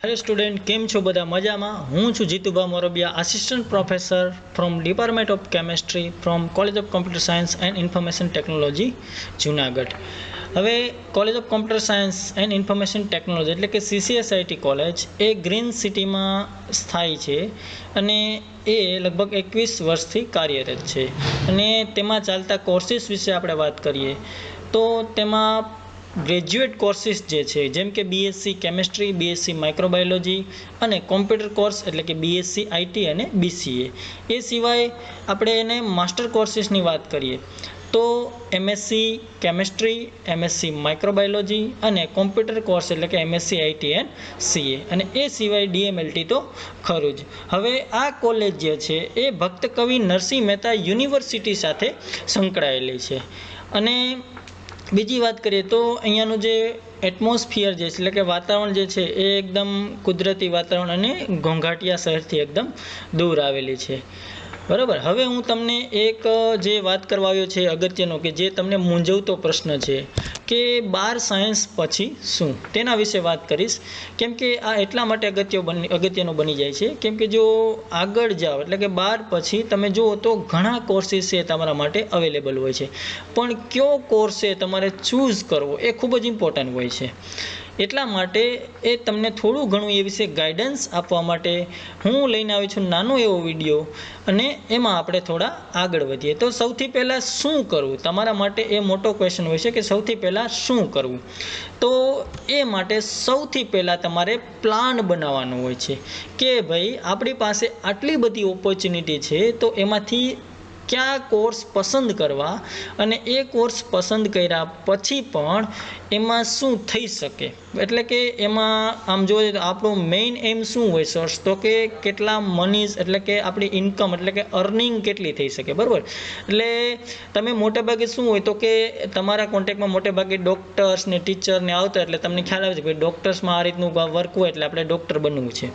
Hello student केम छो बधा मजामा। हूँ छूँ Jitubha Morbiya, assistant professor from department of chemistry from college of computer science and information technology Junagadh. હવે college of computer science and information technology એટલે કે CCSIT કોલેજ એ green સિટીમાં સ્થાયી છે અને એ લગભગ 21 વર્ષથી કાર્યરત છે અને તેમાં ચાલતા કોર્સીસ વિશે આપણે વાત કરીએ તો તેમાં ગ્રેજ્યુએટ કોર્સીસ જે છે જેમ કે BSc કેમિસ્ટ્રી, BSc માઇક્રોબાયોલોજી અને કોમ્પ્યુટર કોર્સ એટલે કે BSc IT અને BCA। એ સિવાય આપણે એને માસ્ટર કોર્સીસની વાત કરીએ તો MSc કેમિસ્ટ્રી, MSc માઇક્રોબાયોલોજી અને કોમ્પ્યુટર કોર્સ એટલે કે MSc IT એન્ડ CA અને એ સિવાય DMLT તો ખરું જ। હવે આ કોલેજ જે છે એ ભક્ત કવિ નરસિંહ મહેતા યુનિવર્સિટી સાથે સંકળાયેલી છે અને બીજી વાત કરીએ તો અહીંયાનું જે એટમોસ્ફિયર જે છે એટલે કે વાતાવરણ જે છે એ એકદમ કુદરતી વાતાવરણ અને ઘોંઘાટિયા શહેરથી એકદમ દૂર આવેલી છે, બરાબર। હવે હું તમને એક જે વાત કરવા આવ્યો છે અગત્યનો કે જે તમને મૂંઝવતો પ્રશ્ન છે કે 12 સાયન્સ પછી શું, તેના વિશે વાત કરીશ। કેમ કે આ એટલા માટે અગત્યનું બની જાય છે કેમ કે જો આગળ જાઓ એટલે કે 12 પછી તમે જુઓ તો ઘણા કોર્સીસ છે તમારા માટે અવેલેબલ હોય છે, પણ કયો કોર્સ છે તમારે ચૂઝ કરવો એ ખૂબ જ ઇમ્પોર્ટન્ટ હોય છે। એટલા માટે એ તમને થોડું ઘણું એ વિશે ગાઈડન્સ આપવા માટે હું લઈને આવી છું નાનો એવો વિડીયો અને એમાં આપણે થોડા આગળ વધીએ। તો સૌથી પહેલાં શું કરવું તમારા માટે એ મોટો ક્વેશ્ચન હોય છે કે સૌથી પહેલાં શું કરવું। તો એ માટે સૌથી પહેલાં તમારે પ્લાન બનાવવાનો હોય છે કે ભાઈ આપણી પાસે આટલી બધી ઓપોર્ચ્યુનિટી છે તો એમાંથી क्या कोर्स पसंद करवा અને એ કોર્સ પસંદ કર્યા પછી પણ એમાં શું થઈ શકે એટલે કે એમાં આમ જોઈએ તો આપણો મેઇન એમ શું હોય સોર્સ તો કે કેટલા મનીઝ એટલે કે આપણી ઇન્કમ એટલે કે અર્નિંગ કેટલી થઈ શકે, બરાબર। એટલે તમે મોટેભાગે શું હોય તો કે તમારા કોન્ટેક્ટમાં મોટેભાગે ડૉક્ટર્સ ને ટીચર ને આવતા એટલે તમને ખ્યાલ આવે છે કે ડૉક્ટર્સમાં આ રીતનું વર્ક હોય એટલે આપણે ડૉક્ટર બનવું છે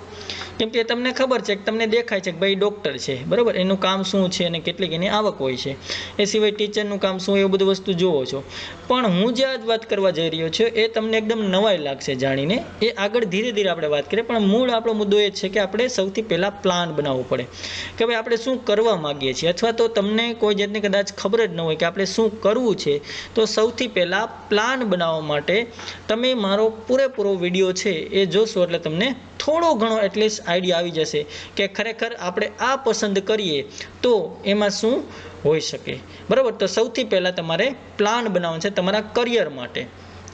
કેમ કે તમને ખબર છે કે તમને દેખાય છે કે ભાઈ ડૉક્ટર છે, બરાબર। એનું કામ શું છે અને કેટલીક એની આવક હોય છે, એ સિવાય ટીચરનું કામ શું એવું બધું વસ્તુ જુઓ છો। પણ હું જે આજ વાત કરવા જઈ રહ્યો છું એ તમને એકદમ નવાઈ લાગશે જાણીને, એ આગળ ધીરે ધીરે આપણે વાત કરીએ, પણ મૂળ આપણો મુદ્દો એ છે કે આપણે સૌથી પહેલાં પ્લાન બનાવવો પડે કે ભાઈ આપણે શું કરવા માગીએ છીએ અથવા તો તમને કોઈ જાતની કદાચ ખબર જ ન હોય કે આપણે શું કરવું છે તો સૌથી પહેલાં પ્લાન બનાવવા માટે તમે મારો પૂરેપૂરો વિડીયો છે એ જોશો એટલે તમને થોડો ઘણો એટલીસ્ટ આઈડિયા આવી જશે કે ખરેખર આપણે આ પસંદ કરીએ તો એમાં શું હોઈ શકે, બરાબર। તો સૌથી પહેલાં તમારે પ્લાન બનાવવાનો છે તમારા કરિયર માટે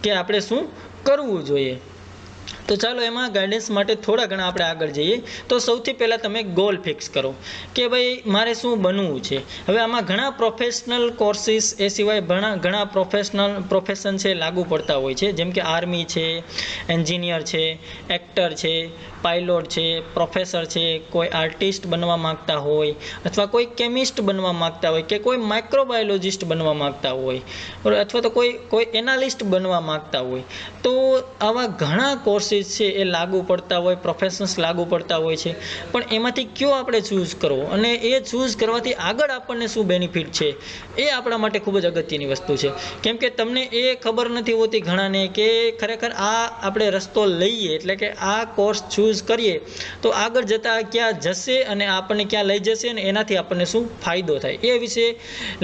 કે આપણે શું કરવું જોઈએ। તો ચાલો એમાં ગાઈડન્સ માટે થોડા ઘણા આપણે આગળ જઈએ। તો સૌથી પહેલાં તમે ગોલ ફિક્સ કરો કે ભાઈ મારે શું બનવું છે। હવે આમાં ઘણા પ્રોફેશનલ કોર્સીસ એ સિવાય ઘણા પ્રોફેશન છે લાગુ પડતા હોય છે, જેમ કે આર્મી છે, એન્જિનિયર છે, એક્ટર છે, પાયલોટ છે, પ્રોફેસર છે, કોઈ આર્ટિસ્ટ બનવા માગતા હોય અથવા કોઈ કેમિસ્ટ બનવા માગતા હોય કે કોઈ માઇક્રોબાયોલોજિસ્ટ બનવા માગતા હોય અથવા તો કોઈ એનાલિસ્ટ બનવા માગતા હોય। તો આવા ઘણા કોર્સીસ છે એ લાગુ પડતા હોય, પ્રોફેશન્સ લાગુ પડતા હોય છે, પણ એમાંથી કયો આપણે ચૂઝ કરવો અને એ ચૂઝ કરવાથી આગળ આપણને શું બેનિફિટ છે એ આપણા માટે ખૂબ જ અગત્યની વસ્તુ છે। કેમ કે તમને એ ખબર નથી હોતી ઘણાને કે ખરેખર આ આપણે રસ્તો લઈએ એટલે કે આ કોર્સ ચૂઝ કરીએ તો આગળ જતાં ક્યાં જશે અને આપણને ક્યાં લઈ જશે ને એનાથી આપણને શું ફાયદો થાય એ વિશે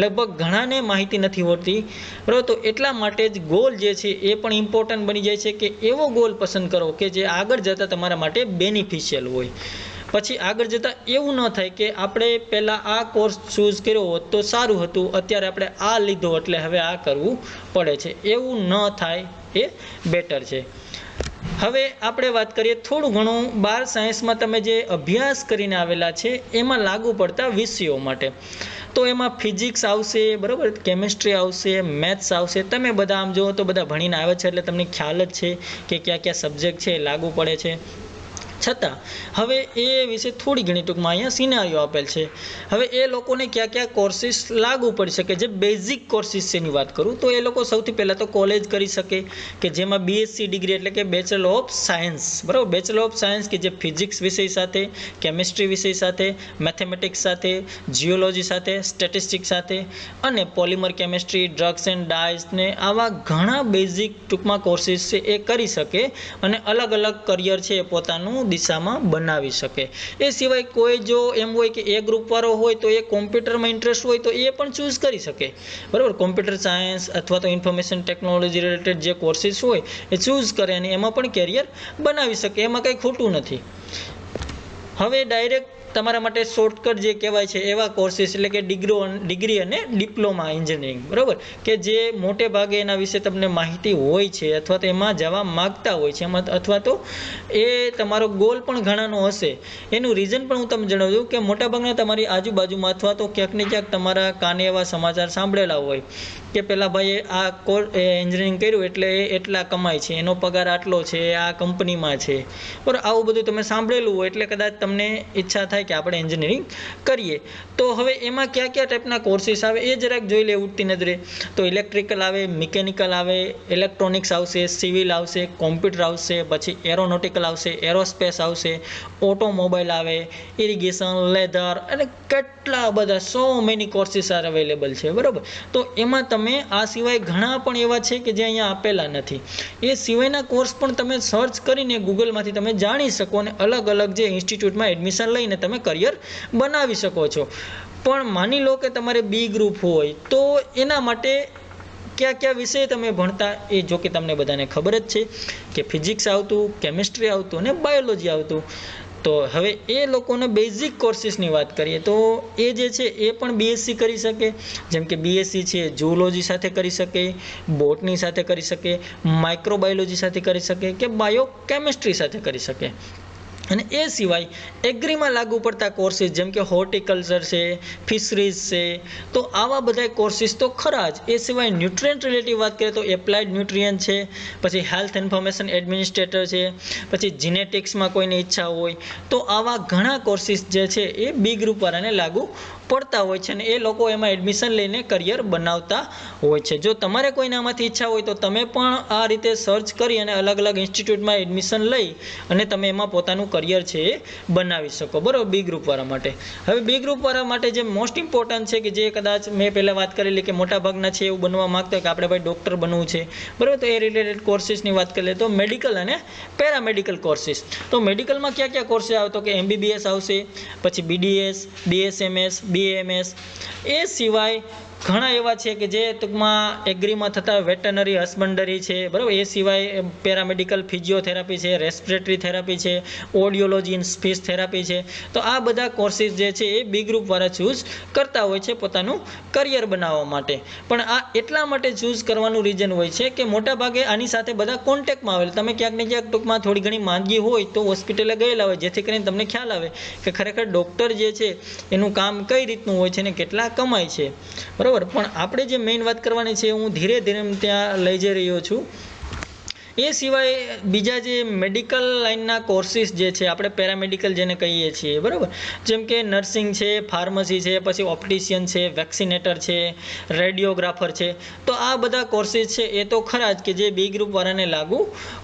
લગભગ ઘણાને માહિતી નથી હોતી, બરાબર। તો એટલા માટે જ ગોલ જે છે એ પણ ઇમ્પોર્ટન્ટ બની જાય છે કે એવો ગોલ પસંદ કરો કે જે આગળ જતાં તમારા માટે બેનિફિશિયલ હોય। પછી આગળ જતાં એવું ન થાય કે આપણે પહેલાં આ કોર્સ ચૂઝ કર્યો હોત તો સારું હતું, અત્યારે આપણે આ લીધો એટલે હવે આ કરવું પડે છે, એવું ન થાય એ બેટર છે। હવે આપણે વાત કરીએ થોડું ઘણું 12 સાયન્સમાં તમે જે અભ્યાસ કરીને આવેલા છે એમાં લાગુ પડતા વિષયો માટે। તો એમાં ફિઝિક્સ આવશે, બરાબર, કેમિસ્ટ્રી આવશે, મેથ્સ આવશે। તમે બધા આમ જુઓ તો બધા ભણીને આવે છે એટલે તમને ખ્યાલ જ છે કે કયા કયા સબ્જેક્ટ છે લાગુ પડે છે। છતાં હવે એ વિશે થોડી ઘણી ટૂંકમાં અહીંયા સિનારીઓ આપેલ છે. હવે એ લોકોને કયા કયા કોર્સિસ લાગુ પડી શકે, જે બેઝિક કોર્સિસ છે એની વાત કરું તો એ લોકો સૌથી પહેલાં તો કોલેજ કરી શકે કે જેમાં બીએસસી ડિગ્રી એટલે કે બેચલર ઓફ સાયન્સ, બરાબર, બેચલર ઓફ સાયન્સ કે જે ફિઝિક્સ વિષય સાથે, કેમિસ્ટ્રી વિષય સાથે, મેથેમેટિક્સ સાથે, જીઓલોજી સાથે, સ્ટેટિસ્ટિક્સ સાથે અને polymer chemistry, drugs and dyes ને આવા ઘણા બેઝિક ટૂંકમાં કોર્સિસ છે એ કરી શકે અને અલગ અલગ કરિયર છે એ પોતાનું દિશામાં બનાવી શકે. એ સિવાય કોઈ જો એમ હોય કે એ ગ્રુપવાળો હોય તો એ કોમ્પ્યુટરમાં ઇન્ટરેસ્ટ હોય તો એ પણ ચૂઝ કરી શકે, બરાબર. કોમ્પ્યુટર સાયન્સ અથવા તો ઇન્ફોર્મેશન ટેકનોલોજી રિલેટેડ જે કોર્સિસ હોય એ ચૂઝ કરે અને એમાં પણ કેરિયર બનાવી શકે, એમાં કંઈ ખોટું નથી. હવે ડાયરેક્ટ તમારા માટે શોર્ટકટ જે કહેવાય છે એવા કોર્સિસ એટલે કે ડિગ્રી અને ડિપ્લોમા એન્જિનિયરિંગ, બરાબર, કે જે મોટે ભાગે એના વિશે તમને માહિતી હોય છે અથવા તો એમાં જવા માગતા હોય છે એમાં, અથવા તો એ તમારો ગોલ પણ ઘણાનો હશે. એનું રીઝન પણ હું તમને જણાવું છું કે મોટાભાગના તમારી આજુબાજુમાં અથવા તો ક્યાંક ને ક્યાંક તમારા કાને એવા સમાચાર સાંભળેલા હોય કે પેલા ભાઈએ આ એન્જિનિયરિંગ કર્યું એટલે એ એટલા કમાય છે, એનો પગાર આટલો છે, આ કંપનીમાં છે, બરાબર. આવું બધું તમે સાંભળેલું હોય એટલે કદાચ તમને ઈચ્છા થાય કે આપણે એન્જિનિયરિંગ કરીએ. તો હવે એમાં કયા કયા ટાઈપના કોર્સિસ આવે એ જરાક જોઈ લે ઉઠતી નજરે. તો ઇલેક્ટ્રિકલ આવે, મિકેનિકલ આવે, ઇલેક્ટ્રોનિક્સ આવશે, સિવિલ આવશે, કોમ્પ્યુટર આવશે, પછી એરોનોટિકલ આવશે, એરોસ્પેસ આવશે, ઓટોમોબાઈલ આવે, ઇરિગેશન, લેધર અને કેટલા બધા so many courses R available છે, બરાબર. તો એમાં તમે આ સિવાય ઘણા પણ એવા છે કે જે અહીંયા આપેલા નથી. એ સિવાયના કોર્સ પણ તમે સર્ચ કરીને ગૂગલમાંથી તમે જાણી શકો અને અલગ અલગ જે ઇન્સ્ટિટ્યૂટમાં એડમિશન લઈને તમે કરિયર બનાવી શકો છો. પણ માની લો કે તમારે બી ગ્રુપ હોય તો એના માટે કયા કયા વિષય તમે ભણતા એ જો કે તમને બધાને ખબર જ છે કે ફિઝિક્સ આવતું, કેમિસ્ટ્રી આવતું અને બાયોલોજી આવતું. તો હવે એ લોકોને બેઝિક કોર્સિસની વાત કરીએ તો એ જે છે એ પણ બીએસસી કરી શકે, જેમ કે બીએસસી છે ઝૂઓલોજી સાથે કરી શકે, બોટની સાથે કરી શકે, માઇક્રોબાયોલોજી સાથે કરી શકે કે બાયોકેમિસ્ટ્રી સાથે કરી શકે. અને એ સિવાય એગ્રીમાં લાગુ પડતા કોર્સિસ જેમ કે હોર્ટિકલ્ચર છે, ફિશરીઝ છે, તો આવા બધા કોર્સિસ તો ખરા જ. એ સિવાય ન્યુટ્રિયન્ટ રિલેટિવ વાત કરીએ તો એપ્લાઇડ ન્યુટ્રિયન્ટ છે, પછી હેલ્થ ઇન્ફોર્મેશન એડમિનિસ્ટ્રેટર છે, પછી જીનેટિક્સમાં કોઈની ઈચ્છા હોય તો આવા ઘણા કોર્સિસ જે છે એ બી ગ્રુપવાળાને લાગુ પડતા હોય છે અને એ લોકો એમાં એડમિશન લઈને કરિયર બનાવતા હોય છે. જો તમારે કોઈને આમાંથી ઈચ્છા હોય તો તમે પણ આ રીતે સર્ચ કરી અને અલગ અલગ ઇન્સ્ટિટ્યૂટમાં એડમિશન લઈ અને તમે એમાં પોતાનું કરિયર છે એ બનાવી શકો, બરાબર, બી ગ્રુપવાળા માટે. હવે બી ગ્રુપવાળા માટે જે મોસ્ટ ઇમ્પોર્ટન્ટ છે કે જે કદાચ મેં પહેલાં વાત કરેલી કે મોટાભાગના છે એવું બનવા માગતા હોય કે આપણે ભાઈ ડૉક્ટર બનવું છે, બરાબર, તો એ રિલેટેડ કોર્સિસની વાત કરીએ તો મેડિકલ અને પેરામેડિકલ કોર્સિસ. તો મેડિકલમાં કયા કયા કોર્સિસ આવે તો કે MBBS આવશે, પછી BDS, BSMS, BAMS. એ સિવાય ઘણા એવા છે કે જે ટૂંકમાં એગ્રીમાં થતા વેટનરી હસબન્ડરી છે, બરાબર. એ સિવાય પેરામેડિકલ ફિઝિયોથેરાપી છે, રેસ્પિરેટરી થેરાપી છે, ઓડિયોલોજી ઇન સ્પીચ થેરાપી છે. તો આ બધા કોર્સિસ જે છે એ બી ગ્રુપવાળા ચૂઝ કરતા હોય છે પોતાનું કરિયર બનાવવા માટે. પણ આ એટલા માટે ચૂઝ કરવાનું રીઝન હોય છે કે મોટાભાગે આની સાથે બધા કોન્ટેક્ટમાં આવેલા. તમે ક્યાંક ને ક્યાંક ટૂંકમાં થોડી ઘણી માંદગી હોય તો હોસ્પિટલે ગયેલા હોય, જેથી કરીને તમને ખ્યાલ આવે કે ખરેખર ડૉક્ટર જે છે એનું કામ કઈ રીતનું હોય છે ને કેટલા કમાય છે, બરાબર. પણ આપણે જે મેઇન વાત કરવાની છે હું ધીરે ધીરે ત્યાં લઈ જઈ રહ્યો છું. એ સિવાય બીજા જે મેડિકલ લાઇનના કોર્સિસ જે છે આપણે પેરામેડિકલ જેને કહીએ છીએ, બરાબર, જેમ કે નર્સિંગ છે, ફાર્મસી છે, પછી ઓપ્ટિશિયન છે, વેક્સિનેટર છે, રેડિયોગ્રાફર છે. તો આ બધા કોર્સિસ છે એ તો ખરા જ કે જે બી ગ્રુપવાળાને લાગુ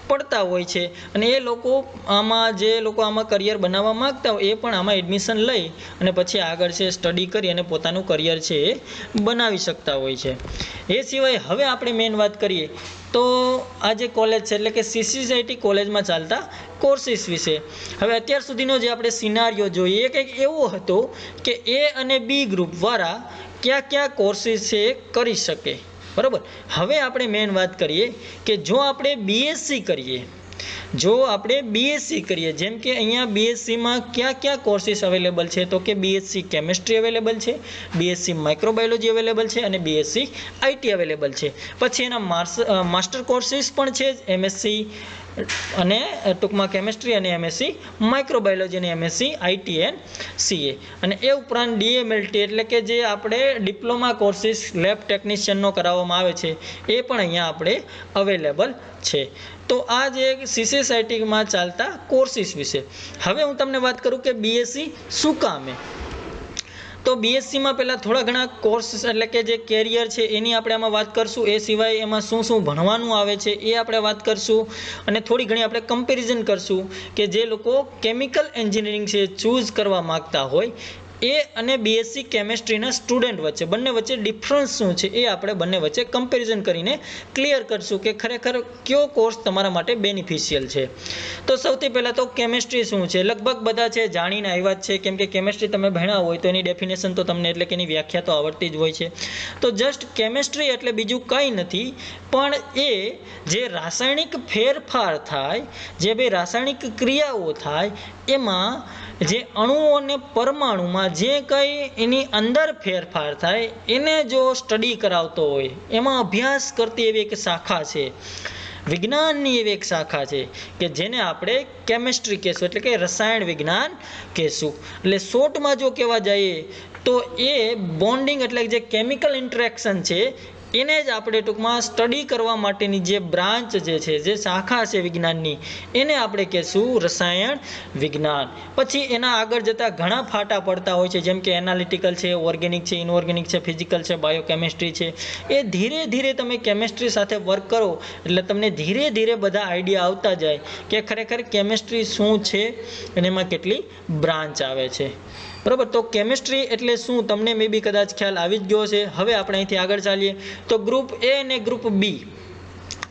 પડતા હોય છે અને એ લોકો આમાં કરિયર બનાવવા માગતા હોય એ પણ આમાં એડમિશન લઈ અને પછી આગળ છે સ્ટડી કરી અને પોતાનું કરિયર છે એ બનાવી શકતા હોય છે. એ સિવાય હવે આપણે મેઇન વાત કરીએ તો આ જે કોલેજ છે એટલે કે CCIT કોલેજમાં ચાલતા કોર્સિસ વિશે. હવે અત્યાર સુધીનો જે આપણે સિનારીઓ જોઈએ એ કંઈક એવો હતો કે એ અને બી ગ્રુપવાળા કયા કયા કોર્સિસ છે એ કરી શકે, બરાબર. હવે આપણે મેઇન વાત કરીએ કે જો આપણે BSc કરીએ, જેમ કે અહીંયા BScમાં કયા કયા કોર્સિસ અવેલેબલ છે તો કે BSc કેમિસ્ટ્રી અવેલેબલ છે, BSc માઇક્રોબાયોલોજી અવેલેબલ છે અને BSc IT અવેલેબલ છે. પછી એના માસ્ટર કોર્સિસ પણ છે, MSc અને ટૂંકમાં કેમેસ્ટ્રી અને એમએસસી માઇક્રોબાયોલોજી અને એમએસસી આઈટી એન્ડ સીએ. અને એ ઉપરાંત ડીએમએલટી એટલે કે જે આપણે ડિપ્લોમા કોર્સિસ લેબ ટેકનિશિયનનો કરાવવામાં આવે છે એ પણ અહીંયા આપણે અવેલેબલ છે. તો આ જે સીસીએસઆઈટીમાં ચાલતા કોર્સિસ વિશે. હવે હું તમને વાત કરું કે બીએસસી શું કામે. તો બીએસસીમાં પહેલાં થોડા ઘણા કોર્સ એટલે કે જે કેરિયર છે એની આપણે આમાં વાત કરશું. એ સિવાય એમાં શું શું ભણવાનું આવે છે એ આપણે વાત કરશું. અને થોડી ઘણી આપણે કમ્પેરિઝન કરશું કે જે લોકો કેમિકલ એન્જિનિયરિંગ છે ચૂઝ કરવા માગતા હોય એ અને બીએસસી કેમેસ્ટ્રીના સ્ટુડન્ટ વચ્ચે બંને વચ્ચે ડિફરન્સ શું છે એ આપણે બંને વચ્ચે કમ્પેરિઝન કરીને ક્લિયર કરશું કે ખરેખર કયો કોર્સ તમારા માટે બેનિફિશિયલ છે. તો સૌથી પહેલાં તો કેમેસ્ટ્રી શું છે લગભગ બધા છે જાણીને આવ્યા જ છે, કેમ કે કેમેસ્ટ્રી તમે ભણ્યા હોય તો એની ડેફિનેશન તો તમને એટલે કે એની વ્યાખ્યા તો આવડતી જ હોય છે. તો જસ્ટ કેમેસ્ટ્રી એટલે બીજું કંઈ નથી પણ એ જે રાસાયણિક ફેરફાર થાય, જે બે રાસાયણિક ક્રિયાઓ થાય એમાં જે અણુઓ અને પરમાણુમાં જે કંઈ એની અંદર ફેરફાર થાય એને જો સ્ટડી કરાવતો હોય, એમાં અભ્યાસ કરતી એવી એક શાખા છે, વિજ્ઞાનની એવી એક શાખા છે કે જેને આપણે કેમેસ્ટ્રી કહેશું, એટલે કે રસાયણ વિજ્ઞાન કહેશું. એટલે શોર્ટમાં જો કહેવા જઈએ તો એ બોન્ડિંગ એટલે જે કેમિકલ ઇન્ટરેક્શન છે એને જ આપણે ટૂંકમાં સ્ટડી કરવા માટેની જે બ્રાન્ચ જે છે, જે શાખા છે વિજ્ઞાનની, એને આપણે કહેશું રસાયણ વિજ્ઞાન. પછી એના આગળ જતાં ઘણા ફાટા પડતા હોય છે, જેમ કે એનાલિટિકલ છે, ઓર્ગેનિક છે, ઇનઓર્ગેનિક છે, ફિઝિકલ છે, બાયોકેમિસ્ટ્રી છે. એ ધીરે ધીરે તમે કેમેસ્ટ્રી સાથે વર્ક કરો એટલે તમને ધીરે ધીરે બધા આઈડિયા આવતા જાય કે ખરેખર કેમેસ્ટ્રી શું છે અને એમાં કેટલી બ્રાન્ચ આવે છે. બરાબર. તો કેમેસ્ટ્રી એટલે શું તમને મે બી કદાચ ખ્યાલ આવી જ ગયો છે. હવે આપણે અહીંથી આગળ ચાલીએ તો ગ્રુપ એ અને ગ્રુપ બી.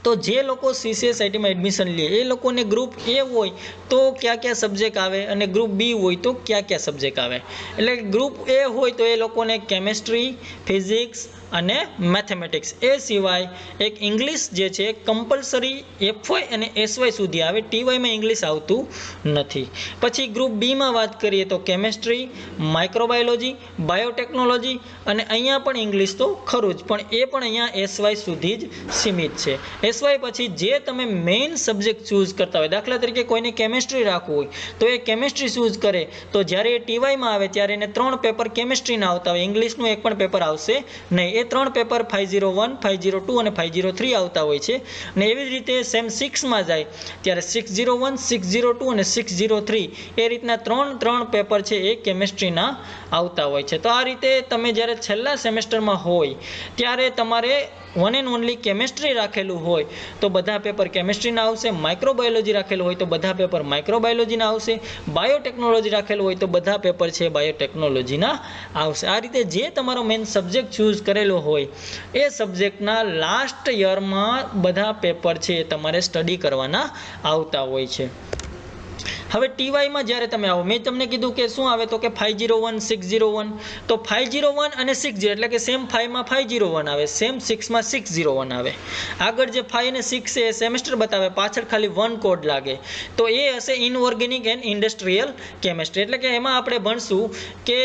તો જે લોકો સીસીએસઆઈટીમાં એડમિશન લે એ લોકોને ગ્રુપ એ હોય તો કયા સબ્જેક્ટ આવે અને ગ્રુપ બી હોય તો કયા સબ્જેક્ટ આવે. એટલે ગ્રુપ એ હોય તો એ લોકોને કેમેસ્ટ્રી, ફિઝિક્સ અને મેથેમેટિક્સ, એ સિવાય એક ઇંગ્લિશ જે છે કમ્પલસરી એફવાય અને એસવાય સુધી આવે, ટીવાયમાં ઇંગ્લિશ આવતું નથી. પછી ગ્રુપ બીમાં વાત કરીએ તો કેમેસ્ટ્રી, માઇક્રોબાયોલોજી, બાયોટેકનોલોજી અને અહીંયા પણ ઇંગ્લિશ તો ખરું જ, પણ એ પણ અહીંયા એસવાય સુધી જ સીમિત છે. એસવાય પછી જે તમે મેઇન સબ્જેક્ટ ચૂઝ કરતા હોય, દાખલા તરીકે કોઈને કેમેસ્ટ્રી રાખવું હોય તો એ કેમેસ્ટ્રી ચૂઝ કરે તો જ્યારે એ ટીવાયમાં આવે ત્યારે એને 3 પેપર કેમેસ્ટ્રીના આવતા હોય, ઇંગ્લિશનું એક પણ પેપર આવશે નહીં. એ 3 પેપર 501, 502 અને 503 આવતા હોય છે. અને એવી જ રીતે સેમ 6માં જાય ત્યારે 601, 602 અને 603 એ રીતના 3 પેપર છે એ કેમેસ્ટ્રીના આવતા હોય છે. તો આ રીતે તમે જ્યારે છેલ્લા સેમેસ્ટરમાં હોય ત્યારે તમારે વન એન્ડ ઓનલી કેમેસ્ટ્રી રાખેલું હોય તો બધા પેપર કેમેસ્ટ્રીના આવશે, માઇક્રોબાયોલોજી રાખેલું હોય તો બધા પેપર માઇક્રોબાયોલોજીના આવશે, બાયોટેકનોલોજી રાખેલું હોય તો બધા પેપર છે બાયોટેકનોલોજીના આવશે. આ રીતે જે તમારો મેઇન સબ્જેક્ટ ચૂઝ કરેલો હોય એ સબ્જેક્ટના લાસ્ટ યરમાં બધા પેપર છે એ તમારે સ્ટડી કરવાના આવતા હોય છે. હવે ટીવાયમાં જ્યારે તમે આવો, મેં તમને કીધું કે શું આવે તો કે 501, 601. તો 501 અને 60 એટલે કે સેમ 5માં 501 આવે, સેમ 6માં 601 આવે. આગળ જે 5 અને 6 છે એ સેમેસ્ટર બતાવે, પાછળ ખાલી 1 કોડ લાગે. તો એ હશે ઇનઓર્ગેનિક એન્ડ ઇન્ડસ્ટ્રીયલ કેમેસ્ટ્રી. એટલે કે એમાં આપણે ભણશું કે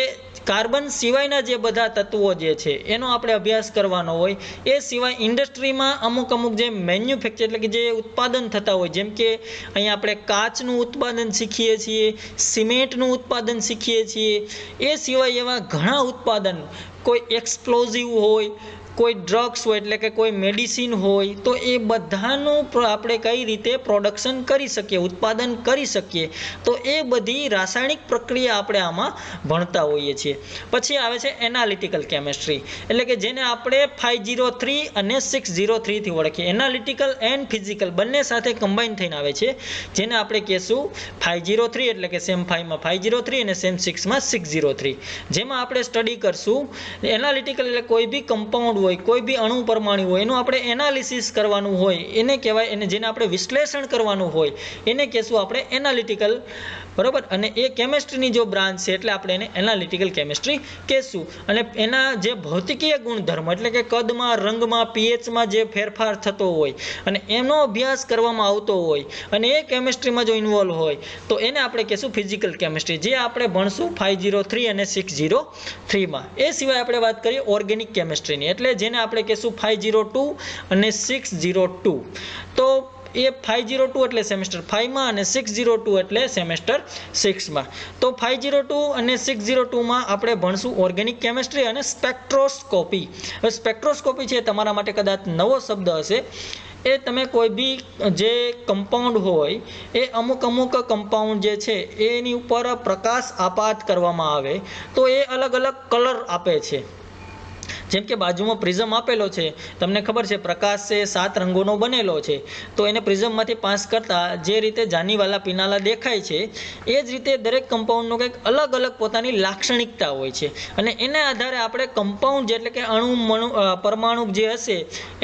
કાર્બન સિવાયના જે બધા તત્વો જે છે એનો આપણે અભ્યાસ કરવાનો હોય. એ સિવાય ઇન્ડસ્ટ્રીમાં અમુક જે મેન્યુફેક્ચર એટલે કે જે ઉત્પાદન થતા હોય, જેમ કે અહીંયા આપણે કાચનું ઉત્પાદન શીખીએ છીએ, સિમેન્ટનું ઉત્પાદન શીખીએ છીએ. એ સિવાય એવા ઘણા ઉત્પાદન, કોઈ એક્સપ્લોઝિવ હોય, કોઈ ડ્રગ્સ હોય એટલે કે કોઈ મેડિસિન હોય, તો એ બધાનું આપણે કઈ રીતે પ્રોડક્શન કરી શકીએ, ઉત્પાદન કરી શકીએ, તો એ બધી રાસાયણિક પ્રક્રિયા આપણે આમાં ભણતા હોઈએ છીએ. પછી આવે છે એનાલિટિકલ કેમેસ્ટ્રી, એટલે કે જેને આપણે 503 અને 603 થી ઓળખીએ. એનાલિટિકલ એન્ડ ફિઝિકલ બંને સાથે કમ્બાઈન થઈને આવે છે, જેને આપણે કહેશું 503 એટલે કે સેમ 5માં 503 અને સેમ 6માં 603. જેમાં આપણે સ્ટડી કરશું એનાલિટિકલ એટલે કોઈ બી કમ્પાઉન્ડ હોય, કોઈ બી અણુ પરમાણુ હોય, એનું આપણે એનાલિસિસ કરવાનું હોય, એને કહેવાય, એને જેને આપણે વિશ્લેષણ કરવાનું હોય એને કહેશું આપણે એનાલિટિકલ. બરાબર. અને એ કેમેસ્ટ્રીની જો બ્રાન્ચ છે એટલે આપણે એને એનાલિટિકલ કેમેસ્ટ્રી કહેશું. અને એના જે ભૌતિકીય ગુણધર્મ એટલે કે કદમાં, રંગમાં, પીએચમાં જે ફેરફાર થતો હોય અને એનો અભ્યાસ કરવામાં આવતો હોય અને એ કેમેસ્ટ્રીમાં જો ઇન્વોલ્વ હોય તો એને આપણે કહેશું ફિઝિકલ કેમેસ્ટ્રી, જે આપણે ભણશું 503 અને 603માં. એ સિવાય આપણે વાત કરીએ ઓર્ગેનિક કેમેસ્ટ્રીની, એટલે જેને આપણે કહેશું 502 અને 602. તો એ 502 એટલે સેમેસ્ટર 5માં અને 602 એટલે સેમેસ્ટર 6માં. તો 502 અને 602માં આપણે ભણશું ઓર્ગેનિક કેમિસ્ટ્રી અને સ્પેક્ટ્રોસ્કોપી. હવે સ્પેક્ટ્રોસ્કોપી છે તમારા માટે કદાચ નવો શબ્દ હશે. એ તમે કોઈ બી જે કમ્પાઉન્ડ હોય એ અમુક કમ્પાઉન્ડ જે છે એની ઉપર પ્રકાશ આપાત કરવામાં આવે તો એ અલગ અલગ કલર આપે છે. જેમ કે બાજુમાં પ્રિઝમ આપેલો છે, તમને ખબર છે પ્રકાશ છે 7 રંગોનો બનેલો છે, તો એને પ્રિઝમમાંથી પાસ કરતા જે રીતે જાનીવાલા પીનાલા દેખાય છે એ જ રીતે દરેક કમ્પાઉન્ડનો કંઈક અલગ પોતાની લાક્ષણિકતા હોય છે અને એના આધારે આપણે કમ્પાઉન્ડ એટલે કે પરમાણુ જે હશે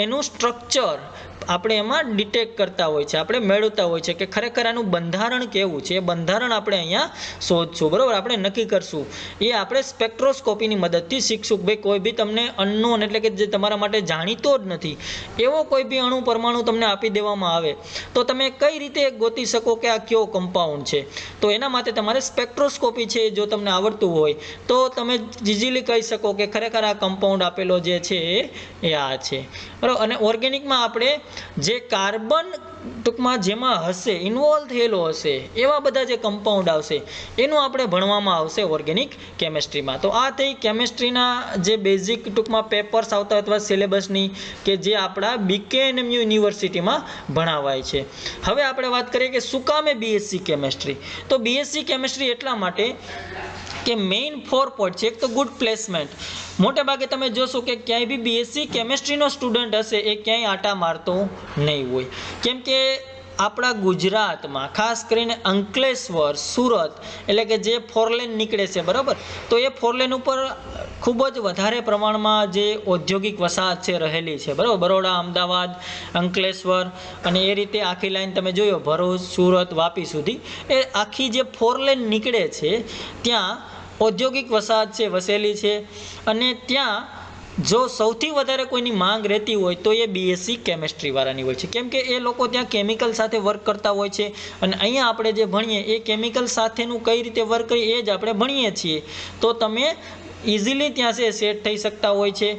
એનું સ્ટ્રક્ચર આપણે એમાં ડિટેક્ટ કરતા હોય છે, આપણે મેળવતા હોય છે કે ખરેખર આનું બંધારણ કેવું છે. એ બંધારણ આપણે અહીંયા શોધશું, બરાબર, આપણે નક્કી કરશું. એ આપણે સ્પેક્ટ્રોસ્કોપીની મદદથી શીખશું. ભાઈ કોઈ બી તમને અનનોન એટલે કે જે તમારા માટે જાણીતો જ નથી એવો કોઈ બી અણુ પરમાણુ તમને આપી દેવામાં આવે તો તમે કઈ રીતે ગોતી શકો કે આ કયો કમ્પાઉન્ડ છે. તો એના માટે તમારે સ્પેક્ટ્રોસ્કોપી છે જો તમને આવડતું હોય તો તમે ઇઝીલી કહી શકો કે ખરેખર આ કમ્પાઉન્ડ આપેલો જે છે એ આ છે, બરાબર. અને ઓર્ગેનિકમાં આપણે જે કાર્બન ટૂંકમાં જેમાં હશે ઇન્વોલ્વ થયેલો હશે એવા બધા જે કમ્પાઉન્ડ આવશે એનું આપણે ભણવામાં આવશે ઓર્ગેનિક કેમિસ્ટ્રીમાં. તો આ થઈ કેમિસ્ટ્રીના જે બેઝિક ટૂંકમાં પેપર્સ આવતા અથવા સિલેબસની કે જે આપણા BKNMU યુનિવર્સિટીમાં ભણાવાય છે. હવે આપણે વાત કરીએ કે શું કામે BSc કેમિસ્ટ્રી. તો BSc કેમિસ્ટ્રી એટલા માટે કે મેઇન 4 પોઈન્ટ છે. એક તો ગુડ પ્લેસમેન્ટ. મોટે ભાગે તમે જોશો કે ક્યાંય બી BSc કેમિસ્ટ્રીનો સ્ટુડન્ટ હશે એ ક્યાંય આટા મારતો નહીં હોય. કેમ કે આપણા ગુજરાતમાં ખાસ કરીને અંકલેશ્વર, સુરત એટલે કે જે 4 લેન નીકળે છે, બરાબર, તો એ 4 લેન ઉપર ખૂબ જ વધારે પ્રમાણમાં જે ઔદ્યોગિક વસાહત છે રહેલી છે, બરાબર. બરોડા, અમદાવાદ, અંકલેશ્વર અને એ રીતે આખી લાઈન તમે જોયો ભરૂચ, સુરત, વાપી સુધી એ આખી જે 4 લેન નીકળે છે ત્યાં ઔદ્યોગિક વસાહત છે વસેલી છે અને ત્યાં જો સૌથી વધારે કોઈની માંગ રહેતી હોય તો એ BSc કેમિસ્ટ્રી વાળાની હોય છે. કેમ કે એ લોકો ત્યાં કેમિકલ સાથે વર્ક કરતા હોય છે અને અહીંયા આપણે જે ભણીએ એ કેમિકલ સાથેનું કઈ રીતે વર્ક કરીએ એ જ આપણે ભણીએ છીએ. તો તમે ઇઝીલી ત્યાં છે સેટ થઈ શકતા હોય છે.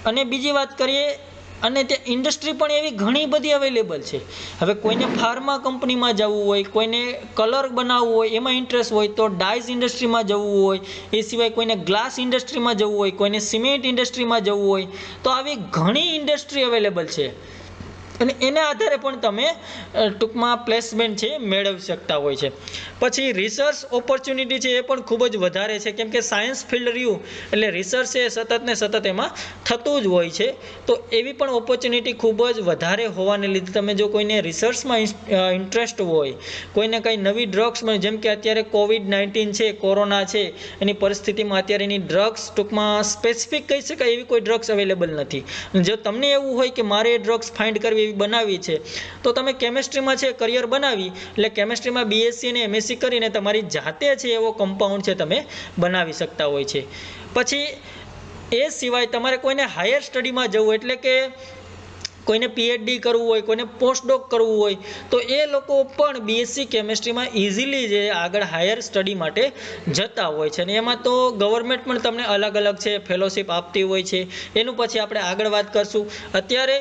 અને બીજી વાત કરીએ અને તે ઇન્ડસ્ટ્રી પણ એવી ઘણી બધી અવેલેબલ છે. હવે કોઈને ફાર્મા કંપનીમાં જવું હોય, કોઈને કલર બનાવવું હોય એમાં ઇન્ટરેસ્ટ હોય તો ડાઇઝ ઇન્ડસ્ટ્રીમાં જવું હોય, એ સિવાય કોઈને ગ્લાસ ઇન્ડસ્ટ્રીમાં જવું હોય, કોઈને સિમેન્ટ ઇન્ડસ્ટ્રીમાં જવું હોય, તો આવી ઘણી ઇન્ડસ્ટ્રી અવેલેબલ છે અને એના આધારે પણ તમે ટૂંકમાં પ્લેસમેન્ટ છે મેળવી શકતા હોય છે. પછી રિસર્ચ ઓપોર્ચ્યુનિટી છે એ પણ ખૂબ જ વધારે છે. કેમ કે સાયન્સ ફિલ્ડ રહ્યું એટલે રિસર્ચ છે સતત ને સતત એમાં થતું જ હોય છે. તો એવી પણ ઓપોર્ચ્યુનિટી ખૂબ જ વધારે હોવાને લીધે તમે જો કોઈને રિસર્ચમાં ઇન્ટરેસ્ટ હોય, કોઈને કંઈ નવી ડ્રગ્સ મળે, જેમ કે અત્યારે COVID-19 છે, કોરોના છે, એની પરિસ્થિતિમાં અત્યારે એની ડ્રગ્સ ટૂંકમાં સ્પેસિફિક કહી શકાય એવી કોઈ ડ્રગ્સ અવેલેબલ નથી. જો તમને એવું હોય કે મારે એ ડ્રગ્સ ફાઇન્ડ કરવી બનાવી છે તો તમે કેમિસ્ટ્રીમાં છે કરિયર બનાવી એટલે કેમિસ્ટ્રીમાં BSc અને MSc કરીને તમારી જાતે છે એવો કમ્પાઉન્ડ છે તમે બનાવી શકતા હોય છે. પછી એ સિવાય તમારે કોઈને હાયર સ્ટડીમાં જવું એટલે કે કોઈને PhD કરવું હોય, કોઈને પોસ્ટડોક કરવું હોય તો એ લોકો પણ BSc કેમિસ્ટ્રીમાં ઇઝીલી જે આગળ હાયર સ્ટડી માટે જતા હોય છે. અને એમાં તો ગવર્મેન્ટ પણ તમને અલગ છે ફેલોશિપ આપતી હોય છે. એનું પછી આપણે આગળ વાત કરશું. અત્યારે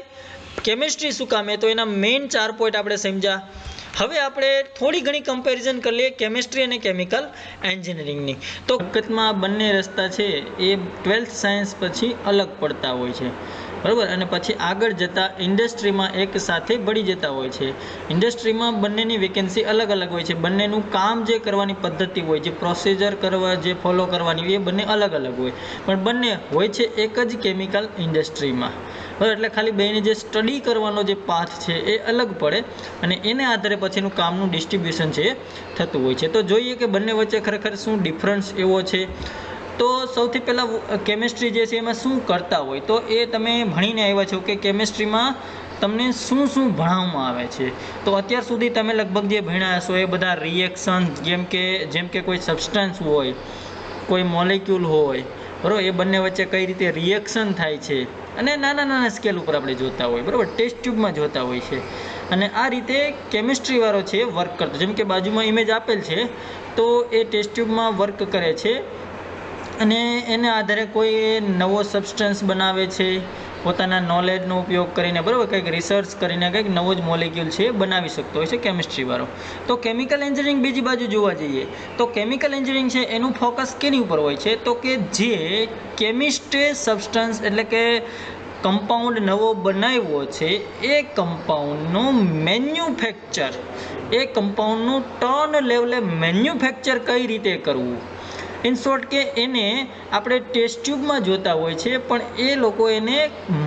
કેમિસ્ટ્રી શું કામ તો એના મેઇન 4 પોઈન્ટ આપણે સમજ્યા. હવે આપણે થોડી ઘણી કમ્પેરિઝન કરી લઈએ કેમિસ્ટ્રી અને કેમિકલ એન્જિનિયરિંગની. તો હકીકતમાં બંને રસ્તા છે એ 12th સાયન્સ પછી અલગ પડતા હોય છે, બરાબર. અને પછી આગળ જતાં ઇન્ડસ્ટ્રીમાં એક સાથે ભળી જતા હોય છે. ઇન્ડસ્ટ્રીમાં બંનેની વેકેન્સી અલગ હોય છે. બંનેનું કામ જે કરવાની પદ્ધતિ હોય, જે પ્રોસિજર કરવા જે ફોલો કરવાની એ બંને અલગ હોય પણ બંને હોય છે એક જ કેમિકલ ઇન્ડસ્ટ્રીમાં, બરાબર. એટલે ખાલી બેની જે સ્ટડી કરવાનો જે પાથ છે એ અલગ પડે અને એને આધારે પછીનું કામનું ડિસ્ટ્રીબ્યુશન છે એ થતું હોય છે. તો જોઈએ કે બંને વચ્ચે ખરેખર શું ડિફરન્સ એવો છે. તો સૌથી પહેલાં કેમિસ્ટ્રી જે છે એમાં શું કરતા હોય તો એ તમે ભણીને આવ્યા છો કે કેમિસ્ટ્રીમાં તમને શું ભણાવવામાં આવે છે. તો અત્યાર સુધી તમે લગભગ જે ભણ્યા હશો એ બધા રિએક્શન જેમ કે કોઈ સબસ્ટન્સ હોય, કોઈ મોલેક્યુલ હોય, બરાબર, એ બંને વચ્ચે કઈ રીતે રિએક્શન થાય છે અને નાના સ્કેલ ઉપર આપણે જોતા હોય, બરાબર, ટેસ્ટ ટ્યુબમાં જોતા હોય છે. અને આ રીતે કેમિસ્ટ્રી વાળો છે વર્ક કરતો, જેમ કે બાજુમાં ઇમેજ આપેલ છે તો એ ટેસ્ટ ટ્યુબમાં વર્ક કરે છે અને એને આધારે કોઈ નવો સબસ્ટન્સ બનાવે છે, પોતાના નોલેજનો ઉપયોગ કરીને બરાબર કંઈક રિસર્ચ કરીને કંઈક નવો જ મોલેક્યુલ છે બનાવી શકતો હોય છે કેમિસ્ટ્રીવાળો. તો કેમિકલ એન્જિનિયરિંગ બીજી બાજુ જોવા જઈએ તો કેમિકલ એન્જિનિયરિંગ છે એનું ફોકસ કેની ઉપર હોય છે તો કે જે કેમિસ્ટ સબસ્ટન્સ એટલે કે કમ્પાઉન્ડ નવો બનાવ્યો છે એ કમ્પાઉન્ડનું મેન્યુફેક્ચર, એ કમ્પાઉન્ડનું ટર્ન લેવલે મેન્યુફેક્ચર કઈ રીતે કરવું. ઇન શોર્ટ કે એને આપણે ટેસ્ટ ટ્યુબમાં જોતા હોય છે પણ એ લોકો એને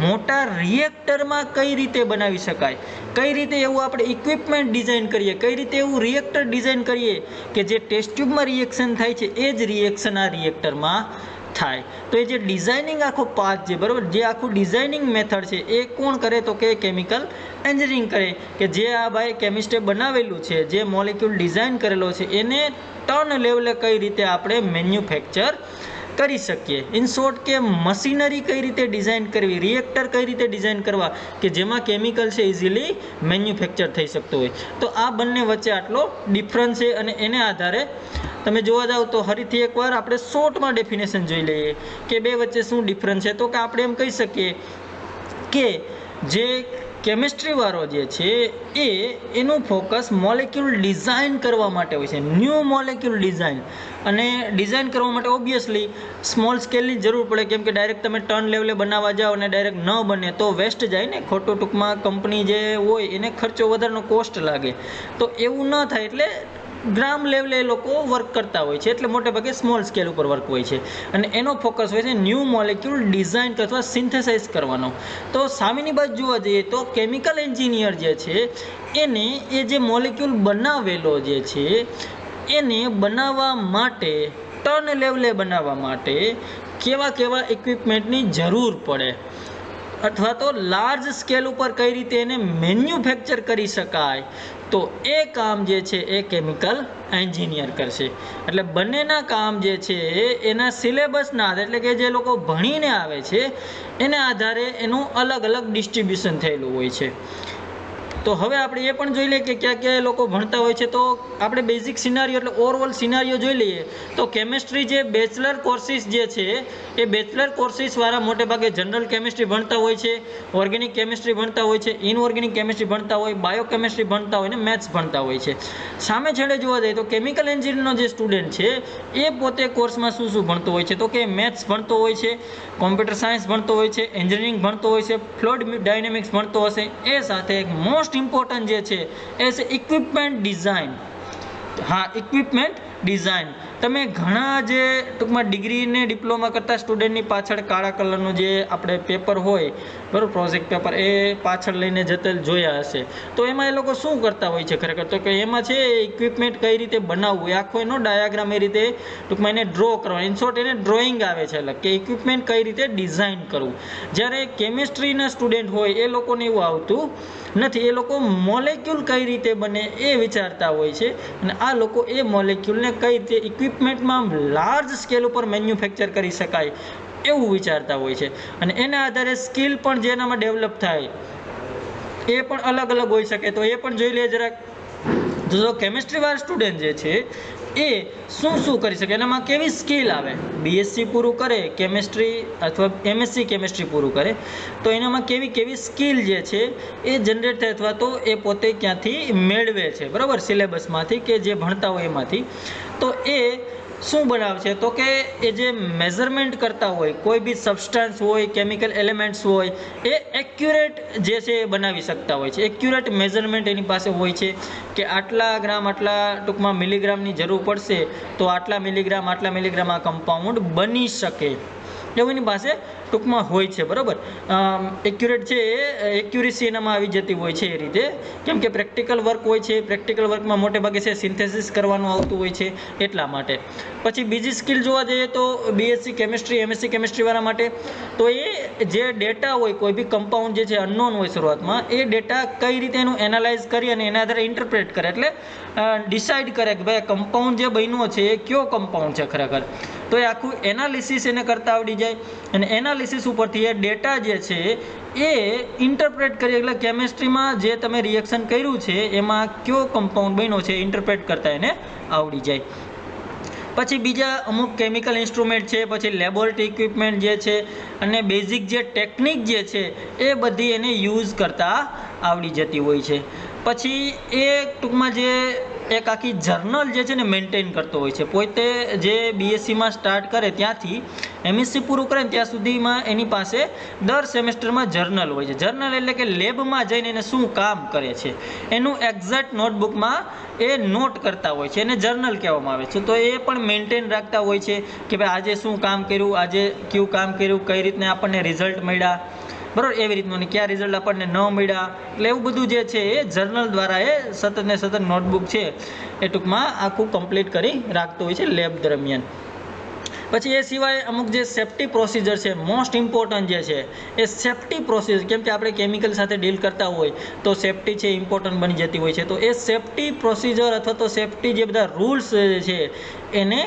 મોટા રિએક્ટરમાં કઈ રીતે બનાવી શકાય, કઈ રીતે એવું આપણે ઇક્વિપમેન્ટ ડિઝાઇન કરીએ, કઈ રીતે એવું રિએક્ટર ડિઝાઇન કરીએ કે જે ટેસ્ટ ટ્યુબમાં રિએક્શન થાય છે એ જ રિએક્શન આ રિએક્ટરમાં થાય. તો એ જે ડિઝાઇનિંગ આખો પાથ છે બરાબર, જે આખું ડિઝાઇનિંગ મેથડ છે એ કોણ કરે તો કે કેમિકલ એન્જિનિયરિંગ કરે. કે જે આ ભાઈ કેમિસ્ટે બનાવેલું છે, જે મોલેક્યુલ ડિઝાઇન કરેલો છે એને ટર્ન લેવલે કઈ રીતે આપણે મેન્યુફેક્ચર કરી શકીએ. ઇન શોર્ટ કે મશીનરી કઈ રીતે ડિઝાઇન કરવી, રિએક્ટર કઈ રીતે ડિઝાઇન કરવા કે જેમાં કેમિકલ છે ઇઝીલી મેન્યુફેક્ચર થઈ શકતો હોય. તો આ બંને વચ્ચે આટલો ડિફરન્સ છે અને એને આધારે તમે જોવા જાઓ તો ફરીથી એકવાર આપણે શોર્ટમાં ડેફિનેશન જોઈ લઈએ કે બે વચ્ચે શું ડિફરન્સ છે. તો કે આપણે એમ કહી શકીએ કે જે કેમિસ્ટ્રીવાળો જે છે એનું ફોકસ મોલેક્યુલ ડિઝાઇન કરવા માટે હોય છે, ન્યૂ મોલેક્યુલ ડિઝાઇન. અને ડિઝાઇન કરવા માટે ઓબ્વિયસલી સ્મોલ સ્કેલની જરૂર પડે, કેમ કે ડાયરેક્ટ તમે ટર્ન લેવલે બનાવવા જાઓ અને ડાયરેક્ટ ન બને તો વેસ્ટ જાય ને, ખોટું ટૂંકમાં કંપની જે હોય એને ખર્ચો વધારેનો કોસ્ટ લાગે. તો એવું ન થાય એટલે ગ્રામ લેવલે એ લોકો વર્ક કરતા હોય છે, એટલે મોટે ભાગે સ્મોલ સ્કેલ ઉપર વર્ક હોય છે અને એનો ફોકસ હોય છે ન્યૂ મોલેક્યુલ ડિઝાઇન અથવા સિન્થેસાઇઝ કરવાનો. તો સામેની બાજુ જોવા જઈએ તો કેમિકલ એન્જિનિયર જે છે એને એ જે મોલેક્યુલ બનાવેલો જે છે એને બનાવવા માટે, ટર્ન લેવલે બનાવવા માટે કેવા કેવા ઇક્વિપમેન્ટની જરૂર પડે અથવા તો લાર્જ સ્કેલ ઉપર કઈ રીતે એને મેન્યુફેક્ચર કરી શકાય, તો એ કામ જે છે એ કેમિકલ એન્જિનિયર કરશે. એટલે બંનેના કામ જે છે એના સિલેબસના આધારે, એટલે કે જે લોકો ભણીને આવે છે એના આધારે એનું અલગ અલગ ડિસ્ટ્રીબ્યુશન થયેલું હોય છે. તો હવે આપણે એ પણ જોઈ લઈએ કે ક્યાં ક્યાં લોકો ભણતા હોય છે. તો આપણે બેઝિક સિનારીઓ એટલે ઓવરઓલ સિનારીઓ જોઈ લઈએ તો કેમિસ્ટ્રી જે બેચલર કોર્સિસ જે છે એ બેચલર કોર્સિસવાળા મોટે ભાગે જનરલ કેમિસ્ટ્રી ભણતા હોય છે, ઓર્ગેનિક કેમિસ્ટ્રી ભણતા હોય છે, ઇનઓર્ગેનિક કેમિસ્ટ્રી ભણતા હોય, બાયોકેમિસ્ટ્રી ભણતા હોય ને મેથ્સ ભણતા હોય છે. સામે છેડે જોવા જઈએ તો કેમિકલ એન્જિનિયરનો જે સ્ટુડન્ટ છે એ પોતે કોર્સમાં શું શું ભણતો હોય છે તો કે મેથ્સ ભણતો હોય છે, કોમ્પ્યુટર સાયન્સ ભણતો હોય છે, એન્જિનિયરિંગ ભણતો હોય છે, ફ્લુઇડ ડાયનેમિક્સ ભણતો હશે. એ સાથે એક મોસ્ટ ઇમ્પોર્ટન્ટ જે છે એ છે ઇક્વિપમેન્ટ ડિઝાઇન. હા, ઇક્વિપમેન્ટ ડિઝાઇન. તમે ઘણા જે ટૂંકમાં ડિગ્રી ને ડિપ્લોમા કરતા સ્ટુડન્ટની પાછળ કાળા કલરનું જે આપણે પેપર હોય બરાબર, પ્રોજેક્ટ પેપર, એ પાછળ લઈને જતા જોયા હશે. તો એમાં એ લોકો શું કરતા હોય છે ખરેખર તો કે એમાં છે ઇક્વિપમેન્ટ કઈ રીતે બનાવવું, એ આખો એનો ડાયાગ્રામ એ રીતે ટૂંકમાં એને ડ્રો કરવાનો. ઇન શોર્ટ એને ડ્રોઈંગ આવે છે અલગ કે ઇક્વિપમેન્ટ કઈ રીતે ડિઝાઇન કરવું. જ્યારે કેમિસ્ટ્રીના સ્ટુડન્ટ હોય એ લોકોને એવું આવતું નથી, એ લોકો મોલેક્યુલ કઈ રીતે બને એ વિચારતા હોય છે અને આ લોકો એ મોલેક્યુલને કઈ રીતે ઇક્વિપમેન્ટમાં લાર્જ સ્કેલ ઉપર મેન્યુફેક્ચર કરી શકાય એવું વિચારતા હોય છે. અને એના આધારે સ્કિલ પણ જેનામાં ડેવલપ થાય એ પણ અલગ અલગ હોઈ શકે. તો એ પણ જોઈ લઈએ જરાક. જો કેમિસ્ટ્રીવાળા સ્ટુડન્ટ જે છે એ શું શું કરી શકે, એનામાં કેવી સ્કિલ આવે. બીએસસી પૂરું કરે કેમિસ્ટ્રી અથવા એમએસસી કેમિસ્ટ્રી પૂરું કરે તો એનામાં કેવી કેવી સ્કિલ જે છે એ જનરેટ થાય અથવા તો એ પોતે ક્યાંથી મેળવે છે બરાબર, સિલેબસમાંથી કે જે ભણતા હોય એમાંથી. તો એ શું બનાવશે તો કે એ જે મેઝરમેન્ટ કરતા હોય કોઈ બી સબસ્ટન્સ હોય, કેમિકલ એલિમેન્ટ્સ હોય, એ એક્યુરેટ જે છે એ બનાવી શકતા હોય છે. એક્યુરેટ મેઝરમેન્ટ એની પાસે હોય છે કે આટલા ગ્રામ આટલા ટૂંકમાં મિલીગ્રામની જરૂર પડશે તો આટલા મિલીગ્રામ આ કમ્પાઉન્ડ બની શકે એવું એની પાસે ટૂંકમાં હોય છે બરાબર. એક્યુરેટ છે એ એક્યુરેસી એનામાં આવી જતી હોય છે એ રીતે, કેમ કે પ્રેક્ટિકલ વર્ક હોય છે, પ્રેક્ટિકલ વર્કમાં મોટે ભાગે છે સિન્થેસિસ કરવાનું આવતું હોય છે એટલા માટે. પછી બીજી સ્કિલ જોવા જઈએ તો બીએસસી કેમિસ્ટ્રી એમએસસી કેમિસ્ટ્રીવાળા માટે તો એ જે ડેટા હોય કોઈ બી કમ્પાઉન્ડ જે છે અનનોન હોય શરૂઆતમાં, એ ડેટા કઈ રીતે એનું એનાલાઇઝ કરી અને એના આધારે ઇન્ટરપ્રેટ કરે, એટલે ડિસાઇડ કરે કે ભાઈ કમ્પાઉન્ડ જે બન્યો છે એ કયો કમ્પાઉન્ડ છે ખરેખર. તો એ આખું એનાલિસિસ એને કરતા આવડી જાય અને એનાલિસિસ ઉપરથી એ ડેટા જે છે એ ઇન્ટરપ્રેટ કરી, એટલે કેમિસ્ટ્રીમાં જે તમે રિએક્શન કર્યું છે એમાં કયો કમ્પાઉન્ડ બન્યો છે ઇન્ટરપ્રેટ કરતા એને આવડી જાય. પછી બીજા અમુક કેમિકલ ઇન્સ્ટ્રુમેન્ટ છે, પછી લેબોરેટરી ઇક્વિપમેન્ટ જે છે અને બેઝિક જે ટેકનિક જે છે એ બધી એને યુઝ કરતા આવડી જતી હોય છે. પછી એ ટૂંકમાં જે એક આખી જર્નલ જે છે ને મેન્ટેન કરતો હોય છે. પોતે જે બીએસસીમાં સ્ટાર્ટ કરે ત્યાંથી એમએસસી પૂરું કરે ને ત્યાં સુધીમાં એની પાસે દર સેમેસ્ટરમાં જર્નલ હોય છે. જર્નલ એટલે કે લેબમાં જઈને એને શું કામ કરે છે એનું એક્ઝેક્ટ નોટબુકમાં એ નોટ કરતા હોય છે, એને જર્નલ કહેવામાં આવે છે. તો એ પણ મેન્ટેન રાખતા હોય છે કે ભાઈ આજે શું કામ કર્યું, આજે કયું કામ કર્યું, કઈ રીતના આપણને રિઝલ્ટ મળ્યા, બરાબર, એવી રીતનું, ક્યાં રિઝલ્ટ આપણને ન મળ્યા. એટલે એવું બધું જે છે એ જર્નલ દ્વારા એ સતત ને સતત નોટબુક છે એ ટૂંકમાં આખું કમ્પ્લીટ કરી રાખતું હોય છે લેબ દરમિયાન. પછી એ સિવાય અમુક જે સેફ્ટી પ્રોસિજર છે, મોસ્ટ ઇમ્પોર્ટન્ટ જે છે એ સેફ્ટી પ્રોસિજર, કેમ કે આપણે કેમિકલ સાથે ડીલ કરતા હોય તો સેફ્ટી છે ઇમ્પોર્ટન્ટ બની જતી હોય છે. તો એ સેફ્ટી પ્રોસિજર અથવા તો સેફ્ટી જે બધા રૂલ્સ છે એને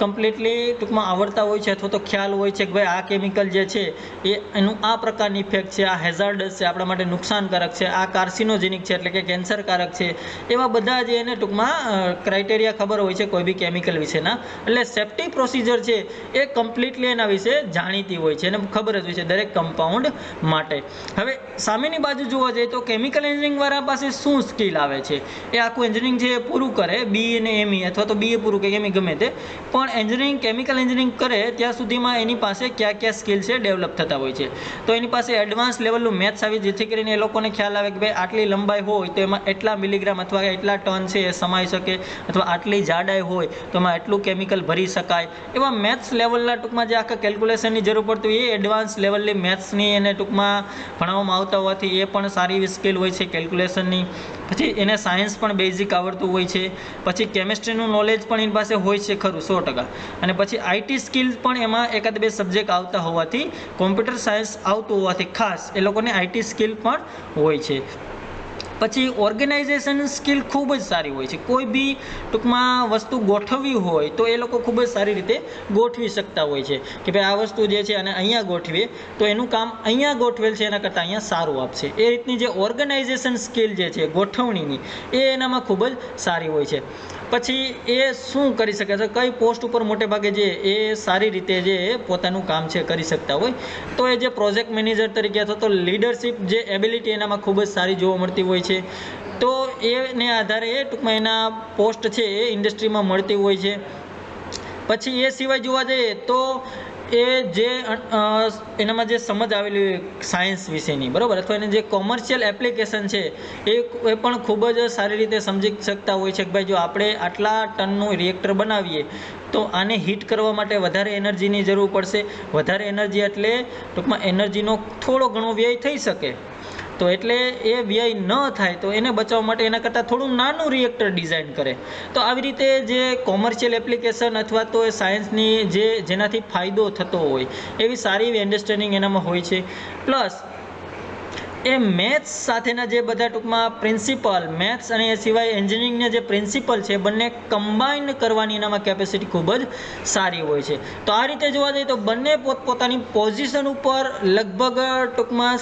કમ્પ્લીટલી ટૂંકમાં આવડતા હોય છે, અથવા તો ખ્યાલ હોય છે કે ભાઈ આ કેમિકલ જે છે એ એનું આ પ્રકારની ઇફેક્ટ છે, આ હેઝાર્ડસ છે, આપણા માટે નુકસાનકારક છે, આ કાર્સિનોજેનિક છે એટલે કે કેન્સરકારક છે, એવા બધા જે એને ટૂંકમાં ક્રાઇટેરિયા ખબર હોય છે કોઈ બી કેમિકલ વિશેના. એટલે સેફ્ટી પ્રોસિજર છે એ કમ્પ્લીટલી એના વિશે જાણીતી હોય છે, એને ખબર જ હોય છે દરેક કમ્પાઉન્ડ માટે. હવે સામેની બાજુ જોવા જઈએ તો કેમિકલ એન્જિનિયરિંગવાળા પાસે શું સ્કિલ આવે છે, એ આખું એન્જિનિયરિંગ છે એ પૂરું કરે, BE અને ME અથવા તો BA પૂરું કે ME ગમે તે, પણ એન્જિનિયરિંગ કેમિકલ એન્જિનિયરિંગ કરે ત્યાં સુધીમાં એની પાસે કયા કયા સ્કિલ છે ડેવલપ થતા હોય છે. તો એની પાસે એડવાન્સ લેવલનું મેથ્સ આવી, જેથી કરીને એ લોકોને ખ્યાલ આવે કે ભાઈ આટલી લંબાઈ હોય તો એમાં એટલા મિલીગ્રામ અથવા એટલા ટન છે એ સમાઈ શકે, અથવા આટલી જાડાઈ હોય તો એમાં એટલું કેમિકલ ભરી શકાય. એવા મેથ્સ લેવલના ટૂંકમાં જે આખા કેલ્ક્યુલેશનની જરૂર પડતી હોય એ એડવાન્સ લેવલની મેથ્સની એને ટૂંકમાં ભણાવવામાં આવતા હોવાથી એ પણ સારી એવી સ્કિલ હોય છે કેલ્ક્યુલેશનની. પછી એને સાયન્સ પણ બેઝિક આવડતું હોય છે. પછી કેમિસ્ટ્રીનું નોલેજ પણ એની પાસે હોય છે ખરું 100%. અને પછી આઈટી સ્કિલ્સ પણ એમાં એકાદ બે સબ્જેક્ટ આવતા હોવાથી, કોમ્પ્યુટર સાયન્સ આવતું હોવાથી ખાસ એ લોકોને આઈટી સ્કિલ પણ હોય છે. પછી ઓર્ગેનાઇઝેશન સ્કિલ ખૂબ જ સારી હોય છે. કોઈ બી ટૂંકમાં વસ્તુ ગોઠવવી હોય તો એ લોકો ખૂબ જ સારી રીતે ગોઠવી શકતા હોય છે કે ભાઈ આ વસ્તુ જે છે અને અહીંયા ગોઠવીએ તો એનું કામ અહીંયા ગોઠવેલ છે એના કરતાં અહીંયા સારું આપશે. એ રીતની જે ઓર્ગેનાઇઝેશન સ્કિલ જે છે ગોઠવણીની, એ એનામાં ખૂબ જ સારી હોય છે. પછી એ શું કરી શકે છે, કઈ પોસ્ટ ઉપર મોટે ભાગે જે એ સારી રીતે જે પોતાનું કામ છે કરી શકતા હોય, તો એ જે પ્રોજેક્ટ મેનેજર તરીકે અથવા તો લીડરશિપ જે એબિલિટી એનામાં ખૂબ જ સારી જોવા મળતી હોય છે. તો એને આધારે એ ટૂંકમાં એના પોસ્ટ છે એ ઇન્ડસ્ટ્રીમાં મળતી હોય છે. પછી એ સિવાય જોવા જઈએ તો એ જે એનામાં જે સમજ આવેલી હોય સાયન્સ વિશેની, બરાબર, અથવા એને જે કોમર્શિયલ એપ્લિકેશન છે એ પણ ખૂબ જ સારી રીતે સમજી શકતા હોય છે કે ભાઈ જો આપણે આટલા ટનનું રિએક્ટર બનાવીએ તો આને હીટ કરવા માટે વધારે એનર્જીની જરૂર પડશે. વધારે એનર્જી એટલે ટૂંકમાં એનર્જીનો થોડો ઘણો વ્યય થઈ શકે, તો એટલે એ વ્યય ન થાય તો એને બચાવવા માટે એના કરતાં થોડું નાનું રિએક્ટર ડિઝાઇન કરે. તો આવી રીતે જે કોમર્શિયલ એપ્લિકેશન અથવા તો એ સાયન્સની જેનાથી ફાયદો થતો હોય એવી સારી એવી અન્ડરસ્ટેન્ડિંગ એનામાં હોય છે. પ્લસ એ મેથ્સ સાથેના જે બધા ટૂંકમાં પ્રિન્સિપલ, મેથ્સ અને એ સિવાય એન્જિનિયરિંગના જે પ્રિન્સિપલ છે બંને કમ્બાઇન કરવાની એનામાં કેપેસિટી ખૂબ જ સારી હોય છે. તો આ રીતે જોવા જઈએ તો બંને પોતપોતાની પોઝિશન ઉપર લગભગ ટૂંકમાં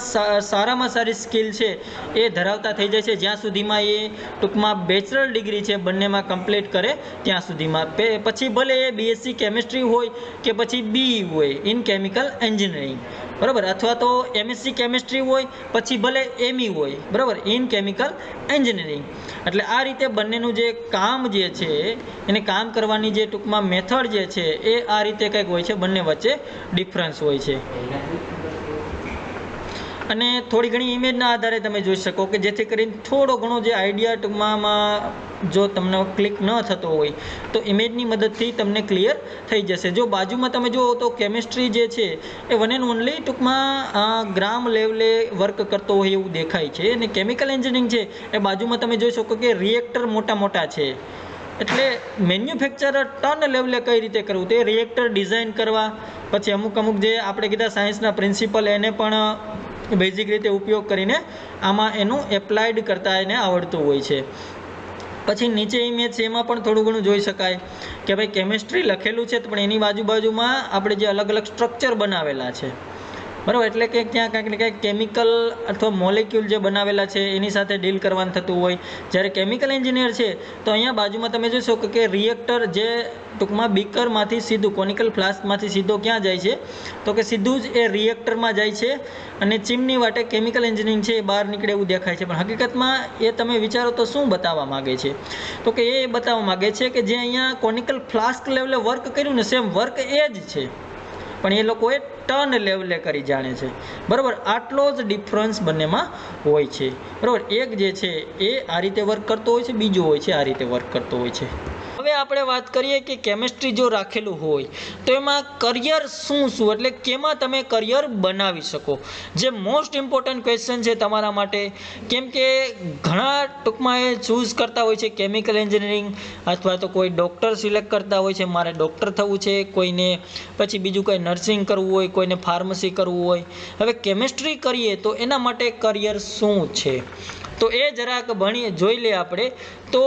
સારામાં સારી સ્કિલ છે એ ધરાવતા થઈ જાય છે, જ્યાં સુધીમાં એ ટૂંકમાં બેચલર ડિગ્રી છે બંનેમાં કમ્પ્લીટ કરે ત્યાં સુધીમાં. પછી ભલે એ BSc કેમિસ્ટ્રી હોય કે પછી BE હોય ઇન કેમિકલ એન્જિનિયરિંગ, બરાબર, અથવા તો MSc કેમિસ્ટ્રી હોય પછી ભલે ME હોય, બરાબર, ઇન કેમિકલ એન્જિનિયરિંગ. એટલે આ રીતે બંનેનું જે કામ જે છે એને કામ કરવાની જે ટૂંકમાં મેથડ જે છે એ આ રીતે કંઈક હોય છે, બંને વચ્ચે ડિફરન્સ હોય છે. અને થોડી ઘણી ઇમેજના આધારે તમે જોઈ શકો કે જેથી કરીને થોડો ઘણો જે આઈડિયા ટૂંકમાં જો તમને ક્લિક ન થતો હોય તો ઇમેજની મદદથી તમને ક્લિયર થઈ જશે. જો બાજુમાં તમે જુઓ તો કેમિસ્ટ્રી જે છે એ વન એન્ડ ઓનલી ટૂંકમાં ગ્રામ લેવલે વર્ક કરતો હોય એવું દેખાય છે, અને કેમિકલ એન્જિનિયરિંગ છે એ બાજુમાં તમે જોઈ શકો કે રિએક્ટર મોટા મોટા છે. એટલે મેન્યુફેક્ચર ટન લેવલે કઈ રીતે કરવું તે રિએક્ટર ડિઝાઇન કરવા, પછી અમુક જે આપણે કીધા સાયન્સના પ્રિન્સિપલ એને પણ બેઝિક રીતે ઉપયોગ કરીને આમાં એનું એપ્લાઇડ કરતા એને આવડતું હોય છે. પછી નીચે ઇમેજ છે એમાં પણ થોડું ઘણું જોઈ શકાય કે ભાઈ કેમિસ્ટ્રી લખેલું છે પણ એની બાજુમાં આપણે જે અલગ અલગ સ્ટ્રક્ચર બનાવેલા છે, બરાબર, એટલે કે ત્યાં કંઈક ને કંઈક કેમિકલ અથવા મોલેક્યુલ જે બનાવેલા છે એની સાથે ડીલ કરવાનું થતું હોય. જ્યારે કેમિકલ એન્જિનિયર છે તો અહીંયા બાજુમાં તમે જોશો કે રિએક્ટર જે ટૂંકમાં બીકરમાંથી સીધું કોનિકલ ફ્લાસ્કમાંથી સીધો ક્યાં જાય છે તો કે સીધું જ એ રિએક્ટરમાં જાય છે અને ચીમની વાટે કેમિકલ એન્જિનિયરિંગ છે એ બહાર નીકળે એવું દેખાય છે. પણ હકીકતમાં એ તમે વિચારો તો શું બતાવવા માગે છે તો કે એ બતાવવા માગે છે કે જે અહીંયા કોનિકલ ફ્લાસ્ક લેવલે વર્ક કર્યું ને સેમ વર્ક એ જ છે, પણ એ લોકોએ ટર્ન લેવલે કરી જાણે છે. બરાબર, આટલો જ ડિફરન્સ બંનેમાં હોય છે. બરાબર, એક જે છે એ આ રીતે વર્ક કરતો હોય છે, બીજો હોય છે આ રીતે વર્ક કરતો હોય છે. હવે આપણે વાત કરીએ કે કેમેસ્ટ્રી જો રાખેલું હોય તો એમાં કરિયર શું એટલે કેમાં તમે કરિયર બનાવી શકો, જે મોસ્ટ ઇમ્પોર્ટન્ટ ક્વેશ્ચન છે તમારા માટે. કેમ કે ઘણા ટૂંકમાં એ ચૂઝ કરતા હોય છે કેમિકલ એન્જિનિયરિંગ, અથવા તો કોઈ ડૉક્ટર સિલેક્ટ કરતા હોય છે, મારે ડૉક્ટર થવું છે, કોઈને પછી બીજું કંઈ નર્સિંગ કરવું હોય, કોઈને ફાર્મસી કરવું હોય. હવે કેમેસ્ટ્રી કરીએ તો એના માટે કરિયર શું છે તો એ જરાક જોઈ લઈએ આપણે. તો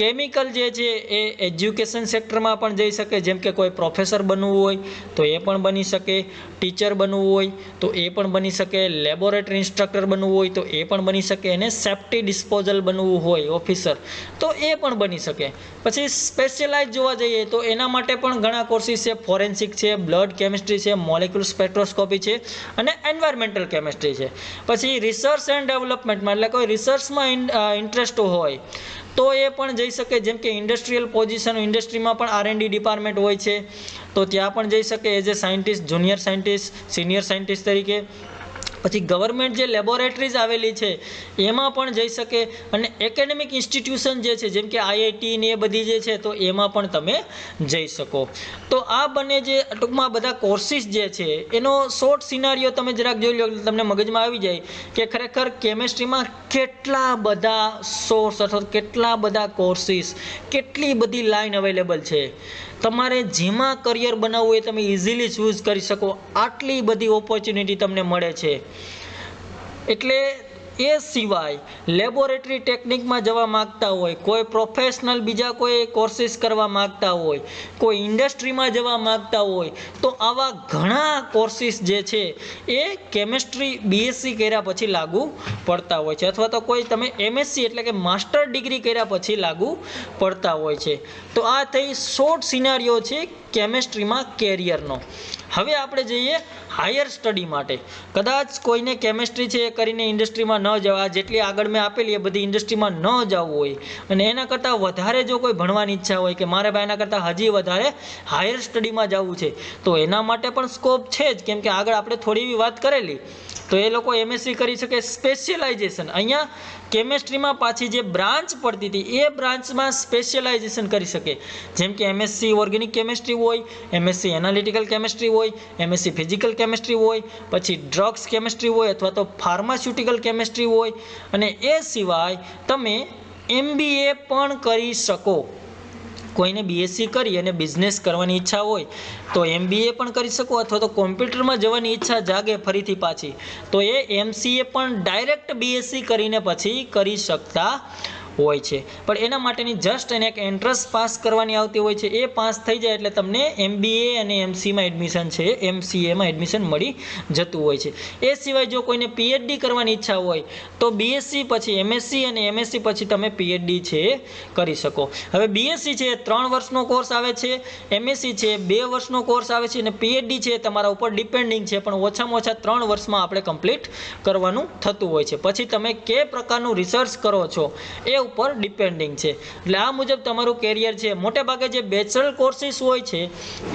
કેમિકલ જે છે એ એજ્યુકેશન સેક્ટરમાં પણ જઈ શકે, જેમ કે કોઈ પ્રોફેસર બનવું હોય તો એ પણ બની શકે, ટીચર બનવું હોય તો એ પણ બની શકે, લેબોરેટરી ઇન્સ્ટ્રક્ટર બનવું હોય તો એ પણ બની શકે, અને સેફ્ટી ડિસ્પોઝલ બનવું હોય ઓફિસર તો એ પણ બની શકે. પછી સ્પેશિયલાઇઝ જોવા જઈએ તો એના માટે પણ ઘણા કોર્સિસ છે. ફોરેન્સિક છે, બ્લડ કેમિસ્ટ્રી છે, મોલેક્યુલર સ્પેક્ટ્રોસ્કોપી છે અને એન્વાયરમેન્ટલ કેમિસ્ટ્રી છે. પછી રિસર્ચ એન્ડ ડેવલપમેન્ટમાં એટલે કોઈ રિસર્ચમાં ઇન્ટરેસ્ટ હોય તો એ પણ જઈ શકે, જેમ કે ઇન્ડસ્ટ્રીયલ પોઝિશન, ઇન્ડસ્ટ્રીમાં પણ R&D ડિપાર્ટમેન્ટ હોય છે તો ત્યાં પણ જઈ શકે as a scientist, junior scientist, senior scientist તરીકે. પછી ગવર્મેન્ટ જે લેબોરેટરીઝ આવેલી છે એમાં પણ જઈ શકે, અને એકેડેમિક ઇન્સ્ટિટ્યુશન જે છે જેમ કે IIT ને એ બધી જે છે તો એમાં પણ તમે જઈ શકો. તો આ બંને જે ટૂંકમાં બધા કોર્સિસ જે છે એનો શોર્ટ સિનારીઓ તમે જરાક જોઈ લો એટલે તમને મગજમાં આવી જાય કે ખરેખર કેમેસ્ટ્રીમાં કેટલા બધા સોર્સ અથવા કેટલા બધા કોર્સિસ, કેટલી બધી લાઈન અવેલેબલ છે. તમારે જેમાં કરિયર બનાવવું એ તમે ઇઝીલી ચૂઝ કરી શકો, આટલી બધી ઓપોર્ચ્યુનિટી તમને મળે છે. એટલે એ સિવાય લેબોરેટરી ટેકનિકમાં જવા માગતા હોય, કોઈ પ્રોફેશનલ બીજા કોઈ કોર્સિસ કરવા માગતા હોય, કોઈ ઇન્ડસ્ટ્રીમાં જવા માગતા હોય તો આવા ઘણા કોર્સિસ જે છે એ કેમેસ્ટ્રી BSc કર્યા પછી લાગુ પડતા હોય છે, અથવા તો કોઈ તમે MSc એટલે કે માસ્ટર ડિગ્રી કર્યા પછી લાગુ પડતા હોય છે. તો આ થઈ શોર્ટ સિનારીઓ છે કેમેસ્ટ્રીમાં કેરિયરનો. હવે આપણે જઈએ હાયર સ્ટડી માટે. કદાચ કોઈને કેમેસ્ટ્રી છે એ કરીને ઇન્ડસ્ટ્રીમાં ન જવા, જેટલી આગળ મેં આપેલી એ બધી ઇન્ડસ્ટ્રીમાં ન જવું હોય અને એના કરતાં વધારે જો કોઈ ભણવાની ઈચ્છા હોય કે મારે ભાઈ એના કરતાં હજી વધારે હાયર સ્ટડીમાં જવું છે તો એના માટે પણ સ્કોપ છે જ. કેમ કે આગળ આપણે થોડી એવી વાત કરેલી તો એ લોકો MSc કરી શકે. સ્પેશિયલાઇઝેશન અહીંયા કેમેસ્ટ્રીમાં પાછી જે બ્રાન્ચ પડતી હતી એ બ્રાન્ચમાં સ્પેશિયલાઇઝેશન કરી શકે, જેમ કે MSc ઓર્ગેનિક કેમેસ્ટ્રી હોય, MSc એનાલિટિકલ કેમેસ્ટ્રી હોય, MSc ફિઝિકલ કેમેસ્ટ્રી હોય, પછી ડ્રગ્સ કેમેસ્ટ્રી હોય અથવા તો ફાર્માસ્યુટિકલ કેમેસ્ટ્રી હોય, અને એ સિવાય તમે MBA પણ કરી શકો. કોઈને BSc કરી અને બિઝનેસ કરવાની ઈચ્છા હોય તો MBA પણ કરી શકો, અથવા તો કોમ્પ્યુટરમાં જવાની ઈચ્છા જાગે ફરીથી પાછી તો એ MCA પણ ડાયરેક્ટ BSc કરીને પછી કરી શકતા હોય છે. પણ એના માટેની જસ્ટ એને એક એન્ટ્રન્સ પાસ કરવાની આવતી હોય છે. એ પાસ થઈ જાય એટલે તમને MBA અને MCમાં એડમિશન છે, MCAમાં એડમિશન મળી જતું હોય છે. એ સિવાય જો કોઈને PhD કરવાની ઈચ્છા હોય તો BSc પછી MSc અને MSc પછી તમે PhD છે કરી શકો. હવે BSc છે 3 વર્ષનો કોર્સ આવે છે, MSc છે 2 વર્ષનો કોર્સ આવે છે, અને PhD છે તમારા ઉપર ડિપેન્ડિંગ છે, પણ ઓછામાં ઓછા 3 વર્ષમાં આપણે કમ્પ્લીટ કરવાનું થતું હોય છે. પછી તમે કે પ્રકારનું રિસર્ચ કરો છો એ ઉપર ડિપેન્ડિંગ છે. એટલે આ મુજબ તમારું કેરિયર છે. મોટે ભાગે જે બેચલર કોર્સિસ હોય છે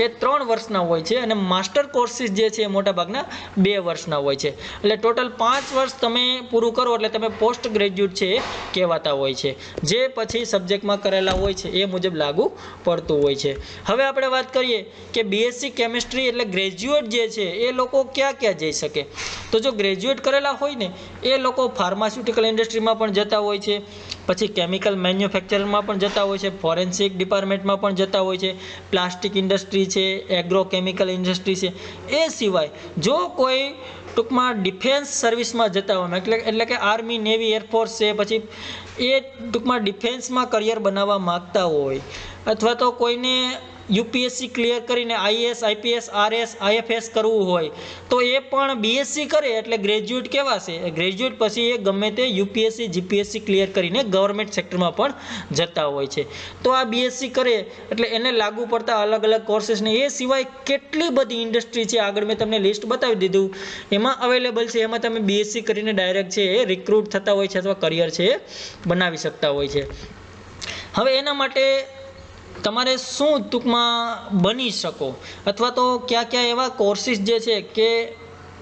એ 3 વર્ષના હોય છે, અને માસ્ટર કોર્સિસ જે છે એ મોટા ભાગના 2 વર્ષના હોય છે. એટલે ટોટલ 5 વર્ષ તમે પૂરું કરો એટલે તમે પોસ્ટ ગ્રેજ્યુએટ છે એ કહેવાતા હોય છે, જે પછી સબ્જેક્ટમાં કરેલા હોય છે એ મુજબ લાગુ પડતું હોય છે. હવે આપણે વાત કરીએ કે BSc કેમેસ્ટ્રી એટલે ગ્રેજ્યુએટ જે છે એ લોકો ક્યાં જઈ શકે. તો જો ગ્રેજ્યુએટ કરેલા હોય ને એ લોકો ફાર્માસ્યુટિકલ ઇન્ડસ્ટ્રીમાં પણ જતા હોય છે, પછી કેમિકલ મેન્યુફેક્ચરમાં પણ જતા હોય છે, ફોરેન્સિક ડિપાર્ટમેન્ટમાં પણ જતા હોય છે, પ્લાસ્ટિક ઇન્ડસ્ટ્રી છે, એગ્રોકેમિકલ ઇન્ડસ્ટ્રી છે. એ સિવાય જો કોઈ ટૂંકમાં ડિફેન્સ સર્વિસમાં જતા હોય એટલે કે આર્મી, નેવી, એરફોર્સ છે, પછી એ ટૂંકમાં ડિફેન્સમાં કરિયર બનાવવા માગતા હોય, અથવા તો કોઈને યુપીએસસી ક્લિયર કરીને આઈએએસ આઈપીએસ આરએસ આઈએફએસ કરવું હોય તો એ પણ બીએસસી કરે એટલે ગ્રેજ્યુએટ કહેવાશે. ગ્રેજ્યુએટ પછી એ ગમે તે યુપીએસસી જીપીએસસી ક્લિયર કરીને ગવર્મેન્ટ સેક્ટરમાં પણ જતા હોય છે. તો આ બીએસસી કરે એટલે એને લાગુ પડતા અલગ અલગ કોર્સીસને એ સિવાય કેટલી બધી ઇન્ડસ્ટ્રી છે, આગળ મેં તમને લિસ્ટ બતાવી દીધું, એમાં અવેલેબલ છે. એમાં તમે બીએસસી કરીને ડાયરેક્ટ છે એ રિક્રુટ થતા હોય છે અથવા કરિયર છે એ બનાવી શકતા હોય છે. હવે એના માટે તમારે શું ટૂંકમાં બની શકો અથવા તો કયા કયા એવા કોર્સીસ જે છે કે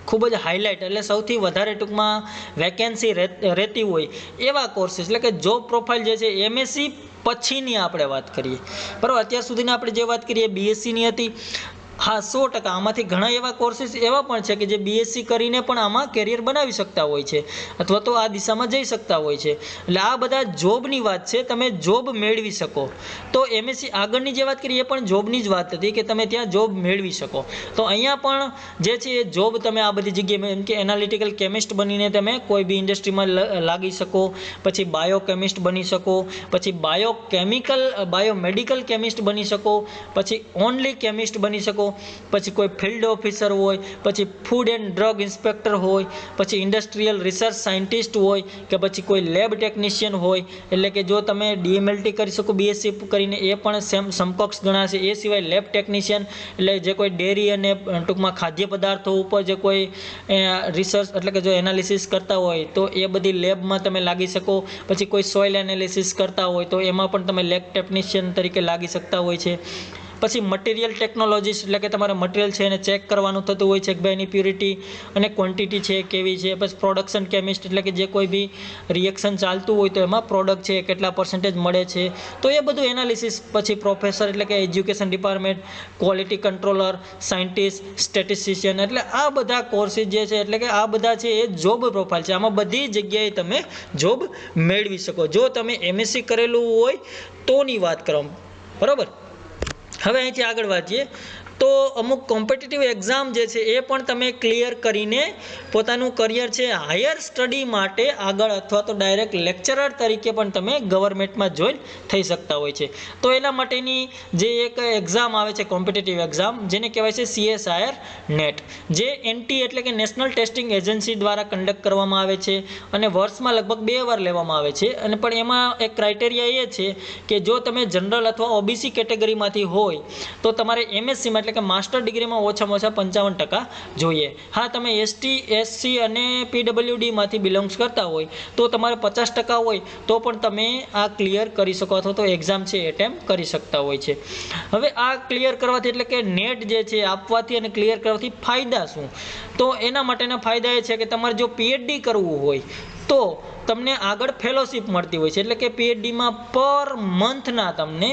ખૂબ જ હાઇલાઇટ એટલે સૌથી વધારે ટૂંકમાં વેકેન્સી રહેતી હોય એવા કોર્સીસ એટલે કે જોબ પ્રોફાઇલ જે છે એમએસસી પછીની આપણે વાત કરીએ, બરાબર. અત્યાર સુધીની આપણે જે વાત કરીએ બીએસસીની હતી. હા, 100%. આમાંથી ઘણા એવા કોર્સીસ એવા પણ છે કે જે બીએસસી કરીને પણ આમાં કેરિયર બનાવી શકતા હોય છે અથવા તો આ દિશામાં જઈ શકતા હોય છે. એટલે આ બધા જોબની વાત છે, તમે જોબ મેળવી શકો. તો એમએસસી આગળની જે વાત કરી એ પણ જોબની જ વાત હતી કે તમે ત્યાં જોબ મેળવી શકો. તો અહીંયા પણ જે છે એ જોબ તમે આ બધી જગ્યાએ એમ કે એનાલિટિકલ કેમિસ્ટ બનીને તમે કોઈ બી ઇન્ડસ્ટ્રીમાં લાગી શકો, પછી બાયોકેમિસ્ટ બની શકો, પછી બાયોમેડિકલ કેમિસ્ટ બની શકો, પછી ઓનલી કેમિસ્ટ બની શકો, પછી કોઈ ફિલ્ડ ઓફિસર હોય, પછી ફૂડ એન્ડ ડ્રગ ઇન્સ્પેક્ટર હોય, પછી ઇન્ડસ્ટ્રીયલ રિસર્ચ સાયન્ટિસ્ટ હોય કે પછી કોઈ લેબ ટેકનિશિયન હોય. એટલે કે જો તમે ડીએમએલટી કરી શકો બીએસસી કરીને એ પણ સમકક્ષ ગણાશે. એ સિવાય લેબ ટેકનિશિયન એટલે જે કોઈ ડેરી અને ટૂંકમાં ખાદ્ય પદાર્થો ઉપર જે કોઈ રિસર્ચ એટલે કે જો એનાલિસિસ કરતા હોય તો એ બધી લેબમાં તમે લાગી શકો. પછી કોઈ સોઇલ એનાલિસિસ કરતા હોય તો એમાં પણ તમે લેબ ટેકનિશિયન તરીકે લાગી શકતા હોય છે. પછી મટીરિયલ ટેકનોલોજીસ્ટ એટલે કે તમારે મટીરિયલ છે એને ચેક કરવાનું થતું હોય છે કે ભાઈ એની પ્યુરિટી અને ક્વોન્ટિટી છે કેવી છે. પછી પ્રોડક્શન કેમિસ્ટ એટલે કે જે કોઈ બી રિએક્શન ચાલતું હોય તો એમાં પ્રોડક્ટ છે કેટલા પર્સન્ટેજ મળે છે તો એ બધું એનાલિસિસ. પછી પ્રોફેસર એટલે કે education department, quality controller, scientist, statistician, એટલે આ બધા કોર્સીસ જે છે એટલે કે આ બધા છે એ જોબ પ્રોફાઇલ છે. આમાં બધી જગ્યાએ તમે જોબ મેળવી શકો જો તમે એમએસસી કરેલું હોય તોની વાત કરો, બરાબર. હવે અહીંથી આગળ વધીએ તો અમુક કોમ્પિટિટિવ એક્ઝામ જે છે એ પણ તમે ક્લિયર કરીને પોતાનું કરિયર છે હાયર સ્ટડી માટે આગળ અથવા તો ડાયરેક્ટ લેક્ચરર તરીકે પણ તમે ગવર્મેન્ટમાં જોઈન થઈ શકતા હોય છે. તો એના માટેની જે એક એક્ઝામ આવે છે કોમ્પિટિટિવ એક્ઝામ જેને કહેવાય છે CSIR નેટ, જે NT એટલે કે નેશનલ ટેસ્ટિંગ એજન્સી દ્વારા કન્ડક્ટ કરવામાં આવે છે અને વર્ષમાં લગભગ 2 વાર લેવામાં આવે છે. અને પણ એમાં એક ક્રાઇટેરિયા એ છે કે જો તમે જનરલ અથવા ઓબીસી કેટેગરીમાંથી હોય તો તમારે એમએસસીમાં એટલે કે માસ્ટર ડિગ્રીમાં ઓછામાં ઓછા 55% જોઈએ. હા, તમે ST SC અને PWD માંથી બિલોંગ્સ કરતા હોય તો તમારે 50% હોય તો પણ તમે આ ક્લિયર કરી શકો અથવા તો એક્ઝામ છે એટેમ્પ કરી શકતા હોય છે. હવે આ ક્લિયર કરવાથી એટલે કે નેટ જે છે આપવાથી અને ક્લિયર કરવાથી ફાયદા શું? તો એના માટેના ફાયદા એ છે કે તમારે જો PhD કરવું હોય તો તમને આગળ ફેલોશિપ મળતી હોય છે. એટલે કે PhDમાં પર મંથના તમને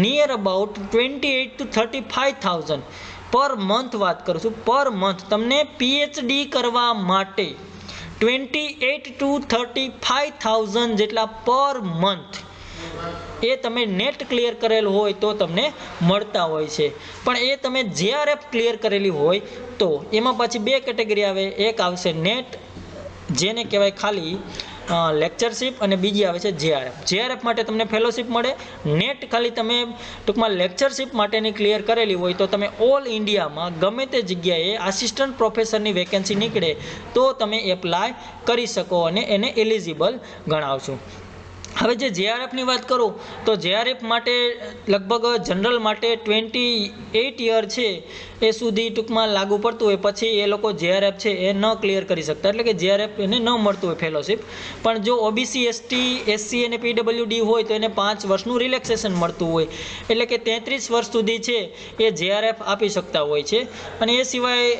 near about 28,000 to 35,000 per month વાત કરું છું, પર મંથ તમને PhD કરવા માટે 28,000 to 35,000 જેટલા પર મંથ એ તમે નેટ ક્લિયર કરેલું હોય તો તમને મળતા હોય છે. પણ એ તમે JRF ક્લિયર કરેલી હોય તો એમાં પાછી 2 કેટેગરી આવે. એક આવશે નેટ જેને કહેવાય ખાલી લેક્ચરશીપ અને બીજી આવે છે JRF માટે તમને ફેલોશિપ મળે. નેટ ખાલી તમે ટૂંકમાં લેક્ચરશીપ માટેની ક્લિયર કરેલી હોય તો તમે ઓલ ઇન્ડિયામાં ગમે તે જગ્યાએ આસિસ્ટન્ટ પ્રોફેસરની વેકેન્સી નીકળે તો તમે એપ્લાય કરી શકો અને એને એલિજિબલ ગણાવશો. હવે જે JRFની વાત કરું તો JRF માટે લગભગ જનરલ માટે 28 યર છે એ સુધી ટૂંકમાં લાગુ પડતું હોય પછી એ લોકો JRF છે એ ન ક્લિયર કરી શકતા એટલે કે JRF એને ન મળતું હોય ફેલોશિપ. પણ જો OBC ST SC અને PWD હોય તો એને 5 વર્ષનું રિલેક્સેશન મળતું હોય એટલે કે 33 વર્ષ સુધી છે એ JRF આપી શકતા હોય છે. અને એ સિવાય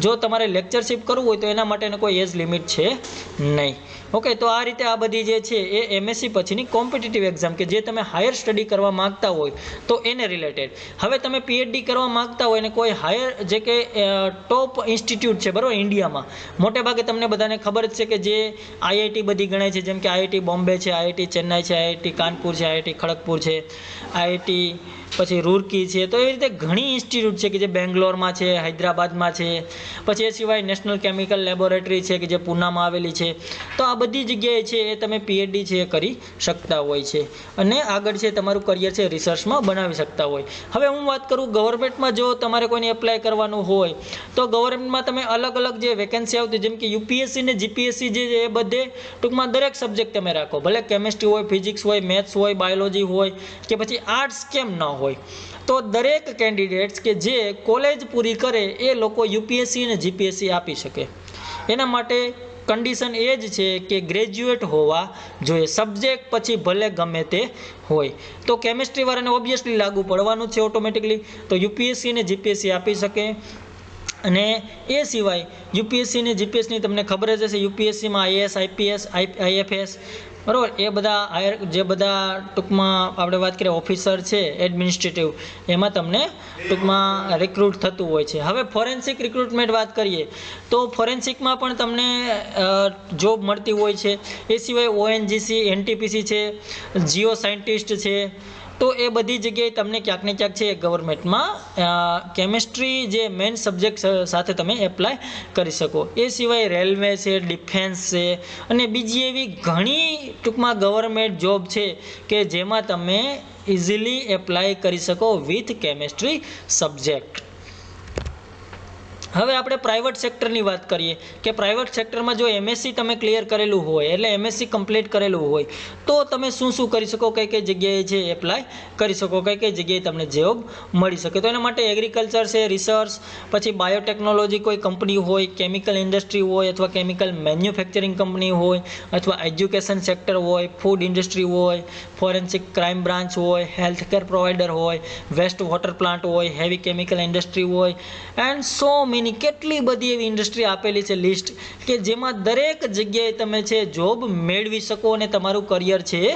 જો તમારે લેક્ચરશીપ કરવું હોય તો એના માટેનો કોઈ એજ લિમિટ છે નહીં. ઓકે, તો આ રીતે આ બધી જે છે એ MSc પછીની કોમ્પિટિટિવ એક્ઝામ કે જે તમે હાયર સ્ટડી કરવા માગતા હોય તો એને રિલેટેડ. હવે તમે PhD કરવા માગતા હોય ને કોઈ હાયર જે કે ટોપ ઇન્સ્ટિટ્યૂટ છે બરાબર ઇન્ડિયામાં, મોટે ભાગે તમને બધાને ખબર જ છે કે જે IIT બધી ગણાય છે, જેમ કે IIT બોમ્બે છે, IIT ચેન્નાઈ છે, IIT કાનપુર છે, IIT ખડગપુર છે, IIT પછી રૂરકી છે, તો એવી રીતે ઘણી ઇન્સ્ટિટ્યૂટ છે કે જે બેંગ્લોરમાં છે, હૈદરાબાદમાં છે, પછી એ સિવાય નેશનલ કેમિકલ લેબોરેટરી છે કે જે પૂનામાં આવેલી છે. તો આ બધી જગ્યાએ છે એ તમે PhD છે એ કરી શકતા હોય છે અને આગળ છે તમારું કરિયર છે રિસર્ચમાં બનાવી શકતા હોય. હવે હું વાત કરું ગવર્મેન્ટમાં, જો તમારે કોઈને એપ્લાય કરવાનું હોય તો ગવર્મેન્ટમાં તમે અલગ અલગ જે વેકેન્સી આવતી, જેમ કે UPSC ને GPSC જે એ બધે ટૂંકમાં દરેક સબ્જેક્ટ તમે રાખો, ભલે કેમિસ્ટ્રી હોય, ફિઝિક્સ હોય, મેથ્સ હોય, બાયોલોજી હોય કે પછી આર્ટ્સ કેમ ન હોય, તો દરેક કેન્ડિડેટ્સ કે જે કોલેજ પૂરી કરે એ લોકો UPSC અને GPSC આપી શકે. એના માટે કન્ડિશન એ જ છે કે ગ્રેજ્યુએટ હોવા જોઈએ. સબ્જેક્ટ પછી ભલે ગમે તે હોય. તો કેમિસ્ટ્રી વાળાને ઓબ્વિયસલી લાગુ પડવાનું છે ઓટોમેટિકલી, તો UPSC અને GPSC આપી શકે. અને એ સિવાય UPSC ને GPSC તમને ખબર જ હશે, UPSCમાં IAS, IPS, IFS બરાબર, એ બધા જે બધા ટૂંકમાં આપણે વાત કરીએ ઓફિસર છે એડમિનિસ્ટ્રેટિવ, એમાં તમને ટૂંકમાં રિક્રુટ થતું હોય છે. હવે ફોરેન્સિક રિક્રુટમેન્ટ વાત કરીએ તો ફોરેન્સિકમાં પણ તમને જોબ મળતી હોય છે. એ સિવાય ONGC, NTPC છે, જીઓ સાયન્ટિસ્ટ છે, તો એ બધી જગ્યાએ તમને ક્યાંક ને ક્યાંક છે ગવર્મેન્ટમાં કેમિસ્ટ્રી જે મેઇન સબ્જેક્ટ સાથે તમે એપ્લાય કરી શકો. એ સિવાય રેલવે છે, ડિફેન્સ છે અને બીજી એવી ઘણી ટૂંકમાં ગવર્મેન્ટ જોબ છે કે જેમાં તમે ઇઝીલી એપ્લાય કરી શકો વિથ કેમિસ્ટ્રી સબ્જેક્ટ. હવે આપણે પ્રાઇવેટ સેક્ટરની વાત કરીએ કે પ્રાઇવેટ સેક્ટરમાં જો MSc તમે ક્લિયર કરેલું હોય, એટલે MSc કમ્પ્લીટ કરેલું હોય, તો તમે શું કરી શકો, કઈ કઈ જગ્યાએ છે એપ્લાય કરી શકો, કઈ કઈ જગ્યાએ તમને જોબ મળી શકે. તો એના માટે એગ્રીકલ્ચર છે, રિસર્ચ, પછી બાયોટેકનોલોજી કોઈ કંપની હોય, કેમિકલ ઇન્ડસ્ટ્રી હોય અથવા કેમિકલ મેન્યુફેક્ચરિંગ કંપની હોય, અથવા એજ્યુકેશન સેક્ટર હોય, ફૂડ ઇન્ડસ્ટ્રી હોય, ફોરેન્સિક ક્રાઇમ બ્રાન્ચ હોય, હેલ્થ કેર પ્રોવાઈડર હોય, વેસ્ટ વોટર પ્લાન્ટ હોય, હેવી કેમિકલ ઇન્ડસ્ટ્રી હોય, એન્ડ સો મેની કેટલી બધી એવી ઇન્ડસ્ટ્રી આપેલી છે લિસ્ટ કે જેમાં દરેક જગ્યાએ તમે છે જોબ મેળવી શકો અને તમારું કરિયર છે એ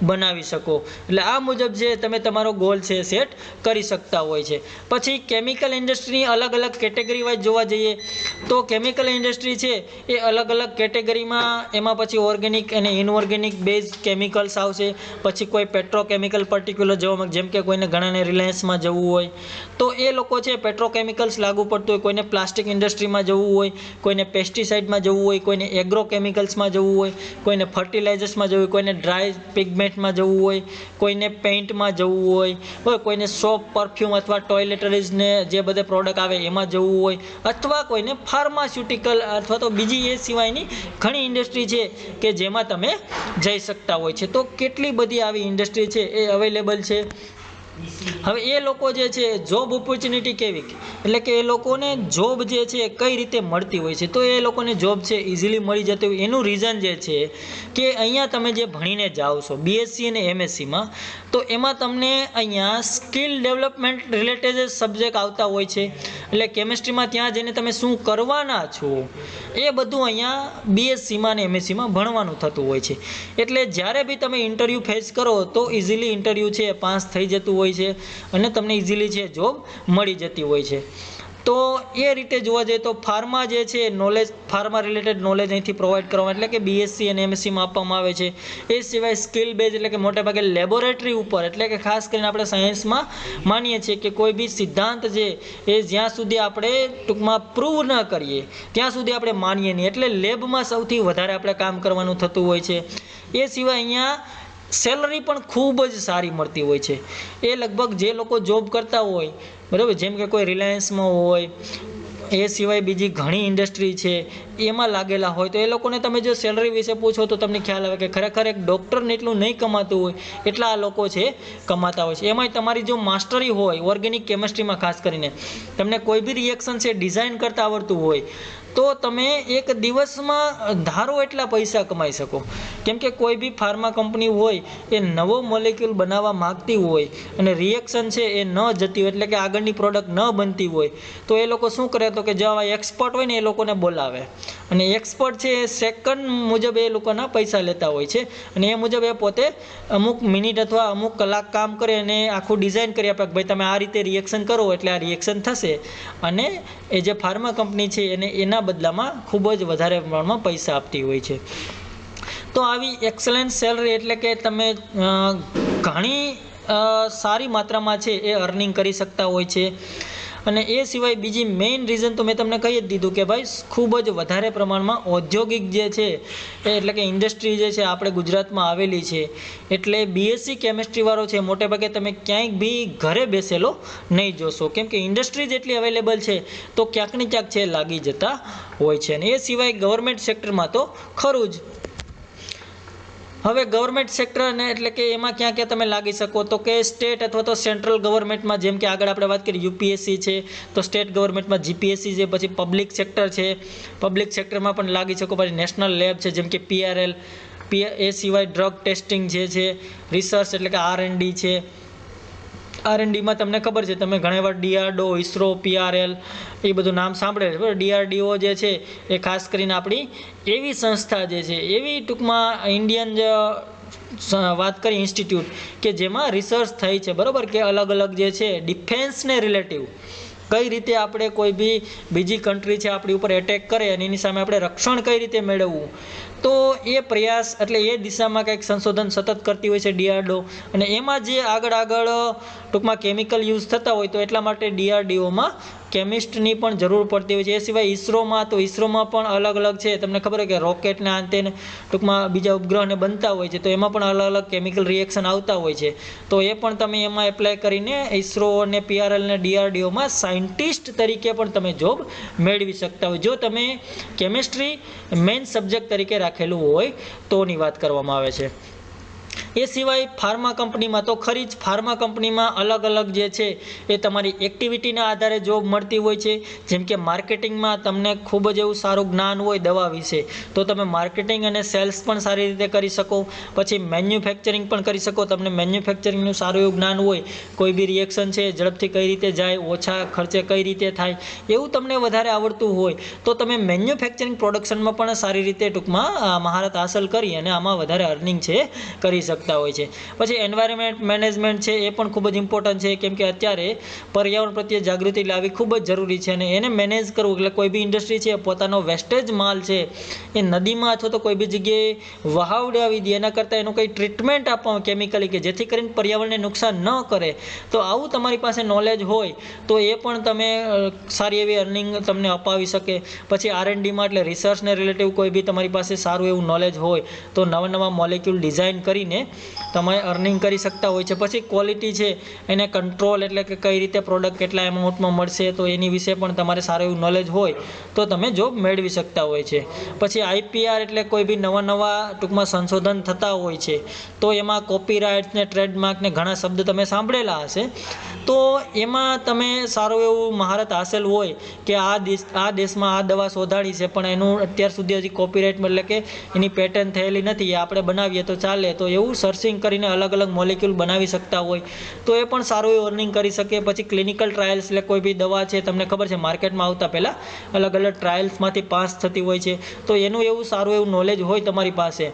બનાવી શકો. એટલે આ મુજબ છે તમે તમારો ગોલ છે સેટ કરી શકતા હોય છે. પછી કેમિકલ ઇન્ડસ્ટ્રીની અલગ અલગ કેટેગરી વાઇઝ જોવા જઈએ તો કેમિકલ ઇન્ડસ્ટ્રી છે એ અલગ અલગ કેટેગરીમાં, એમાં પછી ઓર્ગેનિક અને ઇનઓર્ગેનિક બેઝ કેમિકલ્સ આવશે. પછી કોઈ પેટ્રોકેમિકલ પર્ટિક્યુલર જવામાં, જેમ કે કોઈને ઘણાને રિલાયન્સમાં જવું હોય તો એ લોકો છે પેટ્રોકેમિકલ્સ લાગુ પડતું હોય, કોઈને પ્લાસ્ટિક ઇન્ડસ્ટ્રીમાં જવું હોય, કોઈને પેસ્ટિસાઇડમાં જવું હોય, કોઈને એગ્રોકેમિકલ્સમાં જવું હોય, કોઈને ફર્ટિલાઇઝર્સમાં જવું હોય, કોઈને ડ્રાય પિગમેન્ટમાં જવું હોય, કોઈને પેઇન્ટમાં જવું હોય, કોઈને સોપ, પરફ્યુમ અથવા ટોયલેટરીઝને જે બધા પ્રોડક્ટ આવે એમાં જવું હોય, અથવા કોઈને ફાર્માસ્યુટિકલ અથવા તો બીજી એ સિવાયની ઘણી ઇન્ડસ્ટ્રી છે કે જેમાં તમે જઈ શકતા હોય છે. તો કેટલી બધી આવી ઇન્ડસ્ટ્રી છે એ અવેલેબલ છે. હવે એ લોકો જે છે જોબ ઓપોર્ચ્યુનિટી કેવી, એટલે કે એ લોકોને જોબ જે છે કઈ રીતે મળતી હોય છે, તો એ લોકોને જોબ છે ઇઝીલી મળી જતી હોય. એનું રીઝન જે છે કે અહીંયા તમે જે ભણીને જાઓ છો BSc અને MScમાં, તો એમાં તમને અહીંયા સ્કિલ ડેવલપમેન્ટ રિલેટેડ સબ્જેક્ટ આવતા હોય છે. એટલે કેમિસ્ટ્રીમાં ત્યાં જઈને તમે શું કરવાના છો એ બધું અહીંયા BScમાં અને MScમાં ભણવાનું થતું હોય છે. એટલે જ્યારે બી તમે ઇન્ટરવ્યૂ ફેસ કરો તો ઇઝીલી ઇન્ટરવ્યૂ છે પાસ થઈ જતું હોય છે અને તમને ઇઝીલી છે જોબ મળી જતી હોય છે. તો એ રીતે જોવા જઈએ તો ફાર્મા જે છે નોલેજ, ફાર્મા રિલેટેડ નોલેજ અહીંથી પ્રોવાઈડ કરવામાં, એટલે કે BSc અને MScમાં આપવામાં આવે છે. એ સિવાય સ્કિલ બેઝ, એટલે કે મોટેભાગે લેબોરેટરી ઉપર, એટલે કે ખાસ કરીને આપણે સાયન્સમાં માનીએ છીએ કે કોઈ બી સિદ્ધાંત છે એ જ્યાં સુધી આપણે ટૂંકમાં પ્રૂવ ન કરીએ ત્યાં સુધી આપણે માનીએ નહીં. એટલે લેબમાં સૌથી વધારે આપણે કામ કરવાનું થતું હોય છે. એ સિવાય અહીંયા સેલરી પણ ખૂબ જ સારી મળતી હોય છે. એ લગભગ જે લોકો જોબ કરતા હોય બરાબર, જેમ કે કોઈ રિલાયન્સમાં હોય, એ સિવાય બીજી ઘણી ઇન્ડસ્ટ્રી છે એમાં લાગેલા હોય, તો એ લોકોને તમે જો સેલરી વિશે પૂછો તો તમને ખ્યાલ આવે કે ખરેખર એક ડૉક્ટરને એટલું નહીં કમાતું હોય એટલા આ લોકો છે કમાતા હોય છે. એમાંય તમારી જો માસ્ટરી હોય ઓર્ગેનિક કેમિસ્ટ્રીમાં, ખાસ કરીને તમને કોઈ બી રિએક્શન છે ડિઝાઇન કરતા આવડતું હોય તો તમે એક દિવસમાં ધારો એટલા પૈસા કમાઈ શકો. કેમ કે કોઈ બી ફાર્મા કંપની હોય એ નવો મોલેક્યુલ બનાવવા માગતી હોય અને રિએક્શન છે એ ન જતી હોય, એટલે કે આગળની પ્રોડક્ટ ન બનતી હોય, તો એ લોકો શું કરે તો કે જે આવા એક્સપર્ટ હોય ને એ લોકોને બોલાવે અને એક્સપર્ટ છે એ સેકન્ડ મુજબ એ લોકોના પૈસા લેતા હોય છે અને એ મુજબ એ પોતે અમુક મિનિટ અથવા અમુક કલાક કામ કરે અને આખું ડિઝાઇન કરી આપે કે ભાઈ તમે આ રીતે રિએક્શન કરો એટલે આ રિએક્શન થશે, અને એ જે ફાર્મા કંપની છે એને એના બદલામાં ખૂબ જ વધારે પ્રમાણમાં પૈસા આપતી હોય છે. તો આવી એક્સલન્ટ સેલરી, એટલે કે તમે ઘણી સારી માત્રામાં છે એ અર્નિંગ કરી શકતા હોય છે. અને એ સિવાય બીજી મેઇન રીઝન તો મેં તમને કહી જ દીધું કે ભાઈ ખૂબ જ વધારે પ્રમાણમાં ઔદ્યોગિક જે છે એટલે કે ઇન્ડસ્ટ્રી જે છે આપણે ગુજરાતમાં આવેલી છે, એટલે બીએસસી કેમેસ્ટ્રીવાળો છે મોટે ભાગે તમે ક્યાંય બી ઘરે બેસેલો નહીં જોશો, કેમ કે ઇન્ડસ્ટ્રી જેટલી અવેલેબલ છે તો ક્યાંક ને ક્યાંક છે લાગી જતા હોય છે. અને એ સિવાય ગવર્મેન્ટ સેક્ટરમાં તો ખરું જ. હવે ગવર્મેન્ટ સેક્ટર ને એટલે કે એમાં ક્યાં ક્યાં તમે લાગી શકો તો કે સ્ટેટ અથવા તો સેન્ટ્રલ ગવર્મેન્ટમાં, જેમ કે આગળ આપણે વાત કરી યુપીએસસી છે તો સ્ટેટ ગવર્મેન્ટમાં જીપીએસસી છે, પછી પબ્લિક સેક્ટર છે, પબ્લિક સેક્ટરમાં પણ લાગી શકો, પછી નેશનલ લેબ છે જેમ કે પીઆરએલ, એ સિવાય ડ્રગ ટેસ્ટિંગ જે છે, રિસર્ચ એટલે કે આરએનડી છે. આરએનડીમાં તમને ખબર છે, તમે ઘણી વાર ડીઆરડો, ઇસરો, પીઆરએલ એ બધું નામ સાંભળે છે બરાબર. ડીઆરડીઓ જે છે એ ખાસ કરીને આપણી એવી સંસ્થા જે છે, એવી ટૂંકમાં ઇન્ડિયન વાત કરી ઇન્સ્ટિટ્યૂટ કે જેમાં રિસર્ચ થઈ છે બરાબર, કે અલગ અલગ જે છે ડિફેન્સને રિલેટિવ કઈ રીતે આપણે કોઈ બી બીજી કન્ટ્રી છે આપણી ઉપર એટેક કરે અને એની સામે આપણે રક્ષણ કઈ રીતે મેળવવું, તો એ પ્રયાસ એટલે એ દિશામાં કંઈક સંશોધન સતત કરતી હોય છે ડીઆરડો. અને એમાં જે આગળ ટૂંકમાં કેમિકલ યુઝ થતા હોય તો એટલા માટે ડીઆરડીઓમાં કેમિસ્ટની પણ જરૂર પડતી હોય છે. એ સિવાય ઇસરોમાં પણ અલગ અલગ છે, તમને ખબર હોય કે રોકેટને અંતે ટૂંકમાં બીજા ઉપગ્રહને બનતા હોય છે તો એમાં પણ અલગ અલગ કેમિકલ રિએક્શન આવતા હોય છે, તો એ પણ તમે એમાં એપ્લાય કરીને ઇસરો અને પીઆરએલ અને ડીઆરડીઓમાં સાયન્ટિસ્ટ તરીકે પણ તમે જોબ મેળવી શકતા હોય, જો તમે કેમિસ્ટ્રી મેઇન સબ્જેક્ટ તરીકે રાખેલું હોય તોની વાત કરવામાં આવે છે. એ સિવાય ફાર્મા કંપનીમાં તો ખરી જ, ફાર્મા કંપનીમાં અલગ અલગ જે છે એ તમારી એક્ટિવિટીના આધારે જોબ મળતી હોય છે. જેમ કે માર્કેટિંગમાં તમને ખૂબ જ એવું સારું જ્ઞાન હોય દવા વિશે તો તમે માર્કેટિંગ અને સેલ્સ પણ સારી રીતે કરી શકો. પછી મેન્યુફેક્ચરિંગ પણ કરી શકો, તમને મેન્યુફેક્ચરિંગનું સારું એવું જ્ઞાન હોય, કોઈ બી રિએક્શન છે ઝડપથી કઈ રીતે જાય, ઓછા ખર્ચે કઈ રીતે થાય એવું તમને વધારે આવડતું હોય તો તમે મેન્યુફેક્ચરિંગ પ્રોડક્શનમાં પણ સારી રીતે ટૂંકમાં મહારત હાંસલ કરી અને આમાં વધારે અર્નિંગ છે કરી શકતા હોય છે. પછી એન્વાયરમેન્ટ મેનેજમેન્ટ છે એ પણ ખૂબ જ ઇમ્પોર્ટન્ટ છે, કેમ કે અત્યારે પર્યાવરણ પ્રત્યે જાગૃતિ લાવવી ખૂબ જ જરૂરી છે અને એને મેનેજ કરવું એટલે કોઈ બી ઇન્ડસ્ટ્રી છે પોતાનો વેસ્ટેજ માલ છે એ નદીમાં અથવા તો કોઈ બી જગ્યાએ વહાવડાવી દે એના કરતાં એનું કંઈ ટ્રીટમેન્ટ આપવામાં કેમિકલી કે જેથી કરીને પર્યાવરણને નુકસાન ન કરે, તો આવું તમારી પાસે નોલેજ હોય તો એ પણ તમે સારી એવી અર્નિંગ તમને અપાવી શકે. પછી આરએનડીમાં એટલે રિસર્ચને રિલેટિવ કોઈ બી તમારી પાસે સારું એવું નોલેજ હોય તો નવા મોલેક્યુલ ડિઝાઇન કરીને તમે અર્નિંગ કરી શકતા હોય છે. પછી ક્વોલિટી છે એને કંટ્રોલ એટલે કે કઈ રીતે પ્રોડક્ટ કેટલા એમાઉન્ટમાં મળશે તો એની વિશે પણ તમારે સારું એવું નોલેજ હોય તો તમે જોબ મેળવી શકતા હોય છે. પછી આઈપીઆર એટલે કોઈ બી નવા ટૂંકમાં સંશોધન થતા હોય છે તો એમાં કોપીરાઇટ્સ ને ટ્રેડમાર્ક ને ઘણા શબ્દ તમે સાંભળેલા હશે, તો એમાં તમે સારું એવું મહારત હાંસલ હોય કે આ દેશમાં આ દવા શોધાણી છે પણ એનું અત્યાર સુધી હજી કોપીરાઇટ એટલે કે એની પેટર્ન થયેલી નથી, આપણે બનાવીએ તો ચાલે, તો એવું સર્ચિંગ કરીને અલગ અલગ મોલેક્યુલ બનાવી શકતા હોય તો એ પણ સારું એવું અર્નિંગ કરી શકે. પછી ક્લિનિકલ ટ્રાયલ્સ એટલે કોઈ બી દવા છે તમને ખબર છે માર્કેટમાં આવતા પહેલાં અલગ અલગ ટ્રાયલ્સમાંથી પાસ થતી હોય છે, તો એનું એવું સારું એવું નોલેજ હોય તમારી પાસે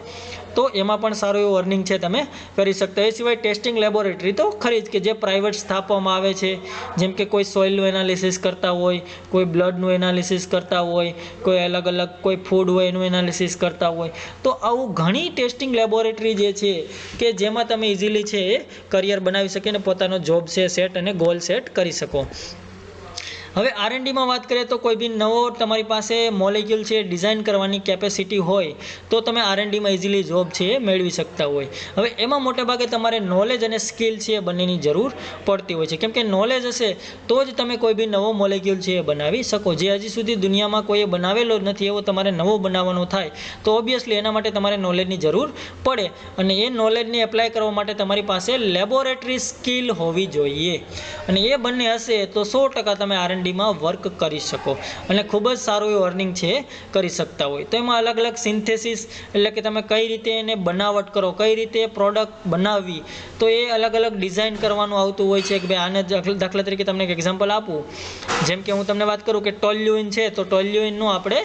તો એમાં પણ સારું એવું અર્નિંગ છે તમે કરી શકતા. એ સિવાય ટેસ્ટિંગ લેબોરેટરી તો ખરી જ કે જે પ્રાઇવેટ સ્થાપવામાં આવે છે, જેમ કે કોઈ સોઇલનું એનાલિસિસ કરતા હોય, કોઈ બ્લડનું એનાલિસિસ કરતા હોય, કોઈ અલગ અલગ કોઈ ફૂડ હોય એનું એનાલિસિસ કરતા હોય, તો આવું ઘણી ટેસ્ટિંગ લેબોરેટરી જે છે કે જેમાં તમે ઇઝીલી છે એ કરિયર બનાવી શકે અને પોતાનો જોબ છે સેટ અને ગોલ સેટ કરી શકો. હવે આરએનડીમાં વાત કરીએ તો કોઈ બી નવો તમારી પાસે મોલેક્યુલ છે ડિઝાઇન કરવાની કેપેસિટી હોય તો તમે આરએનડીમાં ઇઝીલી જોબ છે એ મેળવી શકતા હોય. હવે એમાં મોટેભાગે તમારે નોલેજ અને સ્કિલ છે એ બંનેની જરૂર પડતી હોય છે, કેમ કે નોલેજ હશે તો જ તમે કોઈ બી નવો મોલેક્યુલ છે એ બનાવી શકો, જે હજી સુધી દુનિયામાં કોઈએ બનાવેલો જ નથી એવો તમારે નવો બનાવવાનો થાય તો ઓબ્વિયસલી એના માટે તમારે નોલેજની જરૂર પડે અને એ નોલેજને એપ્લાય કરવા માટે તમારી પાસે લેબોરેટરી સ્કિલ હોવી જોઈએ અને એ બંને હશે તો 100% તમે આરએનડીમાં વર્ક કરી શકો અને ખૂબ જ સારું એવું અર્નિંગ છે કરી શકતા હોય. તો એમાં અલગ અલગ સિન્થેસિસ એટલે કે તમે કઈ રીતે એને બનાવટ કરો, કઈ રીતે પ્રોડક્ટ બનાવવી, તો એ અલગ અલગ ડિઝાઇન કરવાનું આવતું હોય છે કે ભાઈ આને દાખલા તરીકે તમને એક એક્ઝામ્પલ આપું, જેમ કે હું તમને વાત કરું કે ટોલ્યુઇન છે તો ટોલ્યુઇનનું આપણે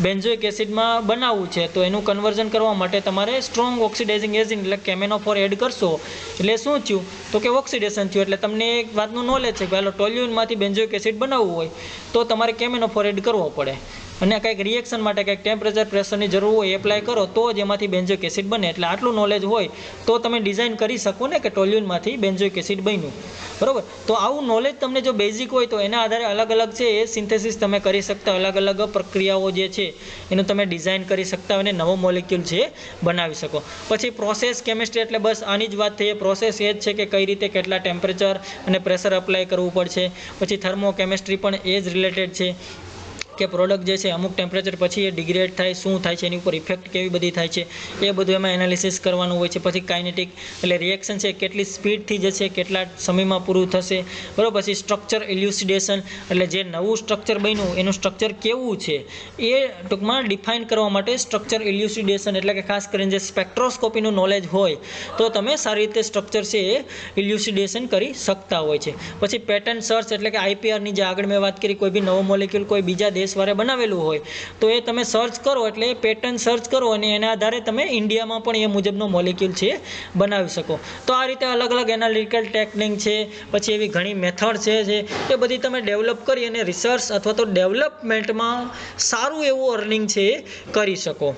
બેન્ઝોઇક એસિડમાં બનાવવું છે તો એનું કન્વર્ઝન કરવા માટે તમારે સ્ટ્રોંગ ઓક્સિડાઇઝિંગ એજન્ટ એટલે કેમેનોફોર એડ કરશો એટલે શું થયું તો કે ઓક્સિડેશન થયું, એટલે તમને એક વાતનું નોલેજ છે કે હાલો ટોલ્યુઇનમાંથી બેન્ઝોઇક એસિડ બનાવવું હોય તો તમારે કેમેનોફોર એડ કરવો પડે, અને કંઈક રિએક્શન માટે કંઈક ટેમ્પરેચર પ્રેશરની જરૂર હોય એપ્લાય કરો તો જ એમાંથી બેન્ઝોઇક એસિડ બને. એટલે આટલું નોલેજ હોય તો તમે ડિઝાઇન કરી શકો ને કે ટોલ્યુઇનમાંથી બેન્ઝોઇક એસિડ બન્યું, બરાબર. તો આવું નોલેજ તમને જો બેઝિક હોય તો એના આધારે અલગ અલગ છે એ સિન્થેસિસ તમે કરી શકતા, અલગ અલગ પ્રક્રિયાઓ જે છે એનું તમે ડિઝાઇન કરી શકતા અને નવો મોલિક્યુલ છે બનાવી શકો. પછી પ્રોસેસ કેમિસ્ટ્રી એટલે બસ આની જ વાત થઈ. પ્રોસેસ એ જ છે કે કઈ રીતે કેટલા ટેમ્પરેચર અને પ્રેશર અપ્લાય કરવું પડશે. પછી થર્મોકેમિસ્ટ્રી પણ એ જ રિલેટેડ છે કે પ્રોડક્ટ જે છે અમુક ટેમ્પરેચર પછી એ ડિગ્રેડ થાય, શું થાય છે, એની ઉપર ઇફેક્ટ કેવી બધી થાય છે, એ બધું એમાં એનાલિસિસ કરવાનું હોય છે. પછી કાઇનેટિક એટલે રિએક્શન છે કેટલી સ્પીડથી જે છે કેટલા સમયમાં પૂરું થશે, બરાબર. પછી સ્ટ્રક્ચર ઇલ્યુસિડેશન એટલે જે નવું સ્ટ્રક્ચર બન્યું એનું સ્ટ્રક્ચર કેવું છે એ ટૂંકમાં ડિફાઇન કરવા માટે સ્ટ્રક્ચર ઇલ્યુસિડેશન એટલે કે ખાસ કરીને જે સ્પેક્ટ્રોસ્કોપીનું નોલેજ હોય તો તમે સારી રીતે સ્ટ્રક્ચર છે એ ઇલ્યુસિડેશન કરી શકતા હોય છે. પછી પેટર્ન સર્ચ એટલે કે આઈપીઆરની જે આગળ મેં વાત કરી, કોઈ બી નવો મોલિક્યુલ કોઈ બીજા દેશવાળે બનાવેલું હોય તો એ તમે સર્ચ કરો એટલે પેટર્ન સર્ચ કરો અને એના આધારે તમે ઇન્ડિયામાં પણ એ મુજબનો મોલિક્યુલ છે બનાવી શકો. તો આ રીતે અલગ અલગ એનાલિટિકલ ટેકનિક છે, પછી એવી ઘણી મેથડ છે એ બધી તમે ડેવલપ કરી અને રિસર્ચ અથવા તો ડેવલપમેન્ટમાં સારું એવું અર્નિંગ છે એ કરી શકો.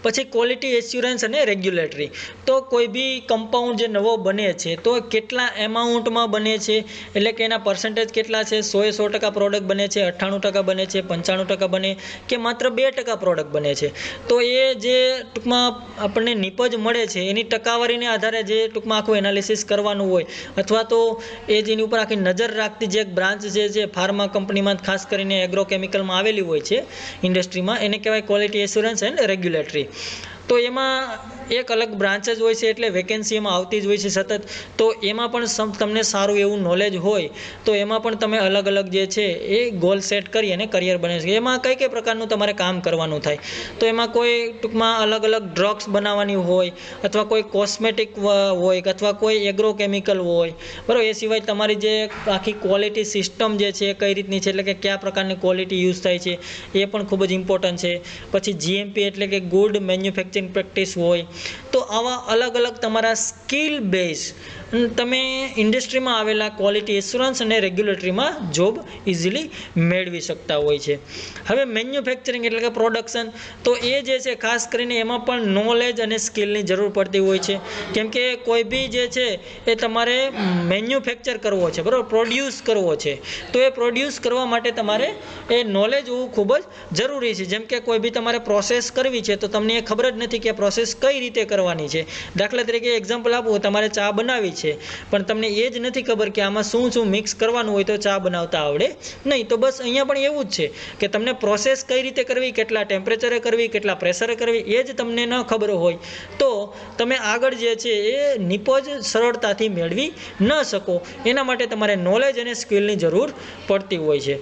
પછી ક્વોલિટી એસ્યુરન્સ અને રેગ્યુલેટરી. તો કોઈ બી કમ્પાઉન્ડ જે નવો બને છે તો કેટલા એમાઉન્ટમાં બને છે એટલે કે એના પર્સન્ટેજ કેટલા છે, 100% પ્રોડક્ટ બને છે, 98% બને છે, 95% બને કે માત્ર 2% પ્રોડક્ટ બને છે. તો એ જે ટૂંકમાં આપણને નિપજ મળે છે એની ટકાવારીને આધારે જે ટૂંકમાં આખું એનાલિસિસ કરવાનું હોય અથવા તો એ જેની ઉપર આખી નજર રાખતી જે એક બ્રાન્ચ જે ફાર્મા કંપનીમાં ખાસ કરીને એગ્રોકેમિકલમાં આવેલી હોય છે ઇન્ડસ્ટ્રીમાં, એને કહેવાય ક્વોલિટી એસ્યુરન્સ એન્ડ રેગ્યુલેટરી. તો એમાં એક અલગ બ્રાન્ચ જ હોય છે એટલે વેકેન્સી એમાં આવતી જ હોય છે સતત. તો એમાં પણ તમને સારું એવું નોલેજ હોય તો એમાં પણ તમે અલગ અલગ જે છે એ ગોલ સેટ કરી અને કરિયર બને છે. એમાં કઈ કઈ પ્રકારનું તમારે કામ કરવાનું થાય તો એમાં કોઈ ટૂંકમાં અલગ અલગ ડ્રગ્સ બનાવવાની હોય અથવા કોઈ કોસ્મેટિક હોય અથવા કોઈ એગ્રોકેમિકલ હોય, બરાબર. એ સિવાય તમારી જે આખી ક્વોલિટી સિસ્ટમ જે છે કઈ રીતની છે એટલે કે કયા પ્રકારની ક્વોલિટી યુઝ થાય છે એ પણ ખૂબ જ ઇમ્પોર્ટન્ટ છે. પછી જીએમપી એટલે કે ગુડ મેન્યુફેક્ચરિંગ પ્રેક્ટિસ હોય. તો આવા અલગ અલગ તમારા સ્કિલ બેઝ તમે ઇન્ડસ્ટ્રીમાં આવેલા ક્વોલિટી એસ્યુરન્સ અને રેગ્યુલેટરીમાં જોબ ઇઝીલી મેળવી શકતા હોય છે. હવે મેન્યુફેક્ચરિંગ એટલે કે પ્રોડક્શન, તો એ જે છે ખાસ કરીને એમાં પણ નોલેજ અને સ્કિલની જરૂર પડતી હોય છે. કેમ કે કોઈ બી જે છે એ તમારે મેન્યુફેક્ચર કરવો છે, બરાબર, પ્રોડ્યુસ કરવો છે. તો એ પ્રોડ્યુસ કરવા માટે તમારે એ નોલેજ હોવું ખૂબ જ જરૂરી છે. જેમ કે કોઈ બી તમારે પ્રોસેસ કરવી છે તો તમને એ ખબર જ નથી કે પ્રોસેસ કઈ રીતે કરવાની છે. દાખલા તરીકે એક્ઝામ્પલ આપું, તમારે ચા બનાવી છે પણ તમને એ જ નથી ખબર કે આમાં શું શું મિક્સ કરવાનું હોય તો ચા બનાવતા આવડે નહીં. તો બસ અહીંયા પણ એવું જ છે કે તમને પ્રોસેસ કઈ રીતે કરવી, કેટલા ટેમ્પરેચરે કરવી, કેટલા પ્રેશરે કરવી એ જ તમને ન ખબર હોય તો તમે આગળ જે છે એ નિપજ સરળતાથી મેળવી ન શકો. એના માટે તમારે નોલેજ અને સ્કિલની જરૂર પડતી હોય છે.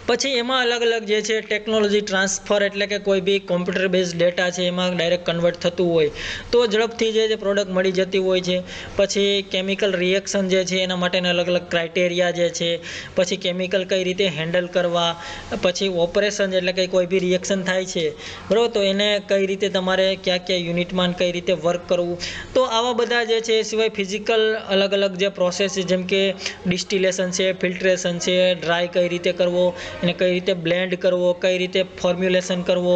પછી એમાં અલગ અલગ જે છે ટેકનોલોજી ટ્રાન્સફર એટલે કે કોઈ બી કોમ્પ્યુટર બેઝ ડેટા છે એમાં ડાયરેક્ટ કન્વર્ટ થતું હોય તો ઝડપથી જે પ્રોડક્ટ મળી જતી હોય છે. પછી કેમિકલ રિએક્શન જે છે એના માટેના અલગ અલગ ક્રાઇટેરિયા જે છે, પછી કેમિકલ કઈ રીતે હેન્ડલ કરવા, પછી ઓપરેશન એટલે કે કોઈ બી રિએક્શન થાય છે, બરાબર, તો એને કઈ રીતે તમારે કયા કયા યુનિટમાં કઈ રીતે વર્ક કરવું. તો આવા બધા જે છે એ સિવાય ફિઝિકલ અલગ અલગ જે પ્રોસેસ છે જેમ કે ડિસ્ટિલેશન છે, ફિલ્ટ્રેશન છે, ડ્રાય કઈ રીતે કરવો, એને કઈ રીતે બ્લેન્ડ કરવો, કઈ રીતે ફોર્મ્યુલેશન કરવો.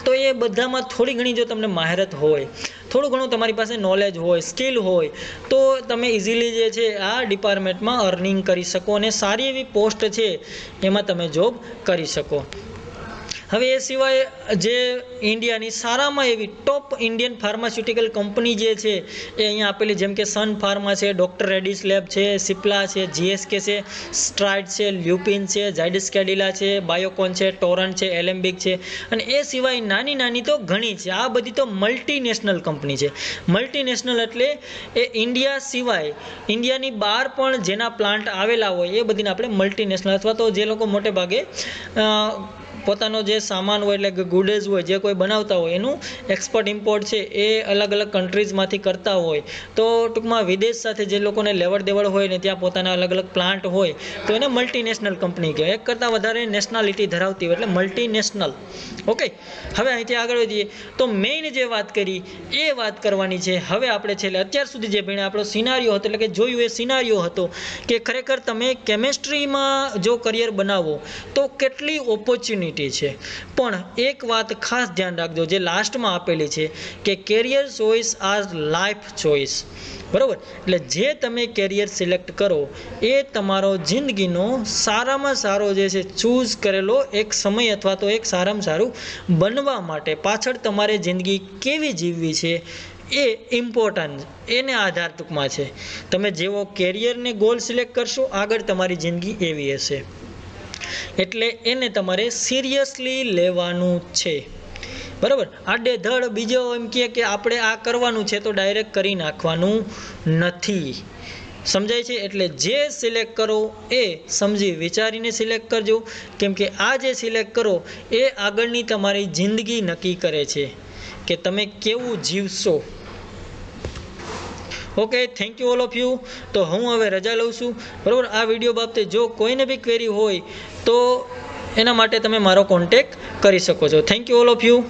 તો એ બધામાં થોડી ઘણી જો તમને માહિરત હોય, થોડું ઘણું તમારી પાસે નોલેજ હોય, સ્કિલ હોય તો તમે ઇઝીલી જે છે આ ડિપાર્ટમેન્ટમાં અર્નિંગ કરી શકો અને સારી એવી પોસ્ટ છે એમાં તમે જોબ કરી શકો. હવે એ સિવાય જે ઇન્ડિયાની સારામાં એવી ટોપ ઇન્ડિયન ફાર્માસ્યુટિકલ કંપની જે છે એ અહીંયા આપેલી, જેમ કે સન ફાર્મા છે, ડૉક્ટર રેડિસ લેબ છે, સિપ્લા છે, જીએસકે છે, સ્ટ્રાઇડ છે, લ્યુપિન છે, ઝાયડસ કેડિલા છે, બાયોકોન છે, ટોરન્ટ છે, એલેમ્બિક છે અને એ સિવાય નાની નાની તો ઘણી છે. આ બધી તો મલ્ટીનેશનલ કંપની છે. મલ્ટીનેશનલ એટલે એ ઇન્ડિયા સિવાય ઇન્ડિયાની બહાર પણ જેના પ્લાન્ટ આવેલા હોય એ બધીને આપણે મલ્ટીનેશનલ અથવા તો જે લોકો મોટે ભાગે પોતાનો જે સામાન હોય એટલે કે ગુડેઝ હોય જે કોઈ બનાવતા હોય એનું એક્સપોર્ટ ઇમ્પોર્ટ છે એ અલગ અલગ કન્ટ્રીઝમાંથી કરતા હોય તો ટૂંકમાં વિદેશ સાથે જે લોકોને લેવડ દેવડ હોય ને ત્યાં પોતાના અલગ અલગ પ્લાન્ટ હોય તો એને મલ્ટીનેશનલ કંપની કહેવાય. એક કરતાં વધારે નેશનાલિટી ધરાવતી હોય એટલે મલ્ટીનેશનલ. ઓકે, હવે અહીંથી આગળ વધીએ તો મેઇન જે વાત કરી એ વાત કરવાની છે. હવે આપણે છેલ્લે અત્યાર સુધી જે ભણ્યા આપણો સિનારીઓ હતો એટલે કે જોયું એ સિનારીઓ હતો કે ખરેખર તમે કેમેસ્ટ્રીમાં જો કરિયર બનાવો તો કેટલી ઓપોર્ચ્યુનિટી ઓપોર્ચ્યુનિટી છે. પણ એક વાત ખાસ ધ્યાન રાખજો, જે લાસ્ટમાં આપેલી છે કે career choice are life choice. બરાબર, એટલે જે તમે કેરિયર સિલેક્ટ કરો એ તમારો જિંદગીનો સારામાં સારો જે છે ચૂઝ કરેલો એક સમય અથવા તો એક સારામાં સારું બનવા માટે પાછળ તમારે જિંદગી કેવી જીવવી છે એ ઇમ્પોર્ટન્ટ, એને આધાર ટૂંકમાં છે. તમે જેવો કેરિયરને ગોલ સિલેક્ટ કરશો આગળ તમારી જિંદગી એવી હશે. એટલે એને તમારે સિરિયસલી લેવાનું છે. બરાબર, આડેધડ બીજો એમ કહે કે આપણે આ કરવાનું છે તો ડાયરેક્ટ કરી નાખવાનું નથી. સમજાય છે? એટલે જે સિલેક્ટ કરો એ સમજી વિચારીને સિલેક્ટ કરજો, કેમ કે આ જે સિલેક્ટ કરો એ આગળની તમારી જિંદગી નક્કી કરે છે કે તમે કેવું જીવશો. Okay, thank you all of you. તો હું હવે રજા લઉં છું. બરાબર, આ વિડીયો બાબતે જો કોઈને બી ક્વેરી હોય તો એના માટે તમે મારો કોન્ટેક્ટ કરી શકો છો. Thank you all of you.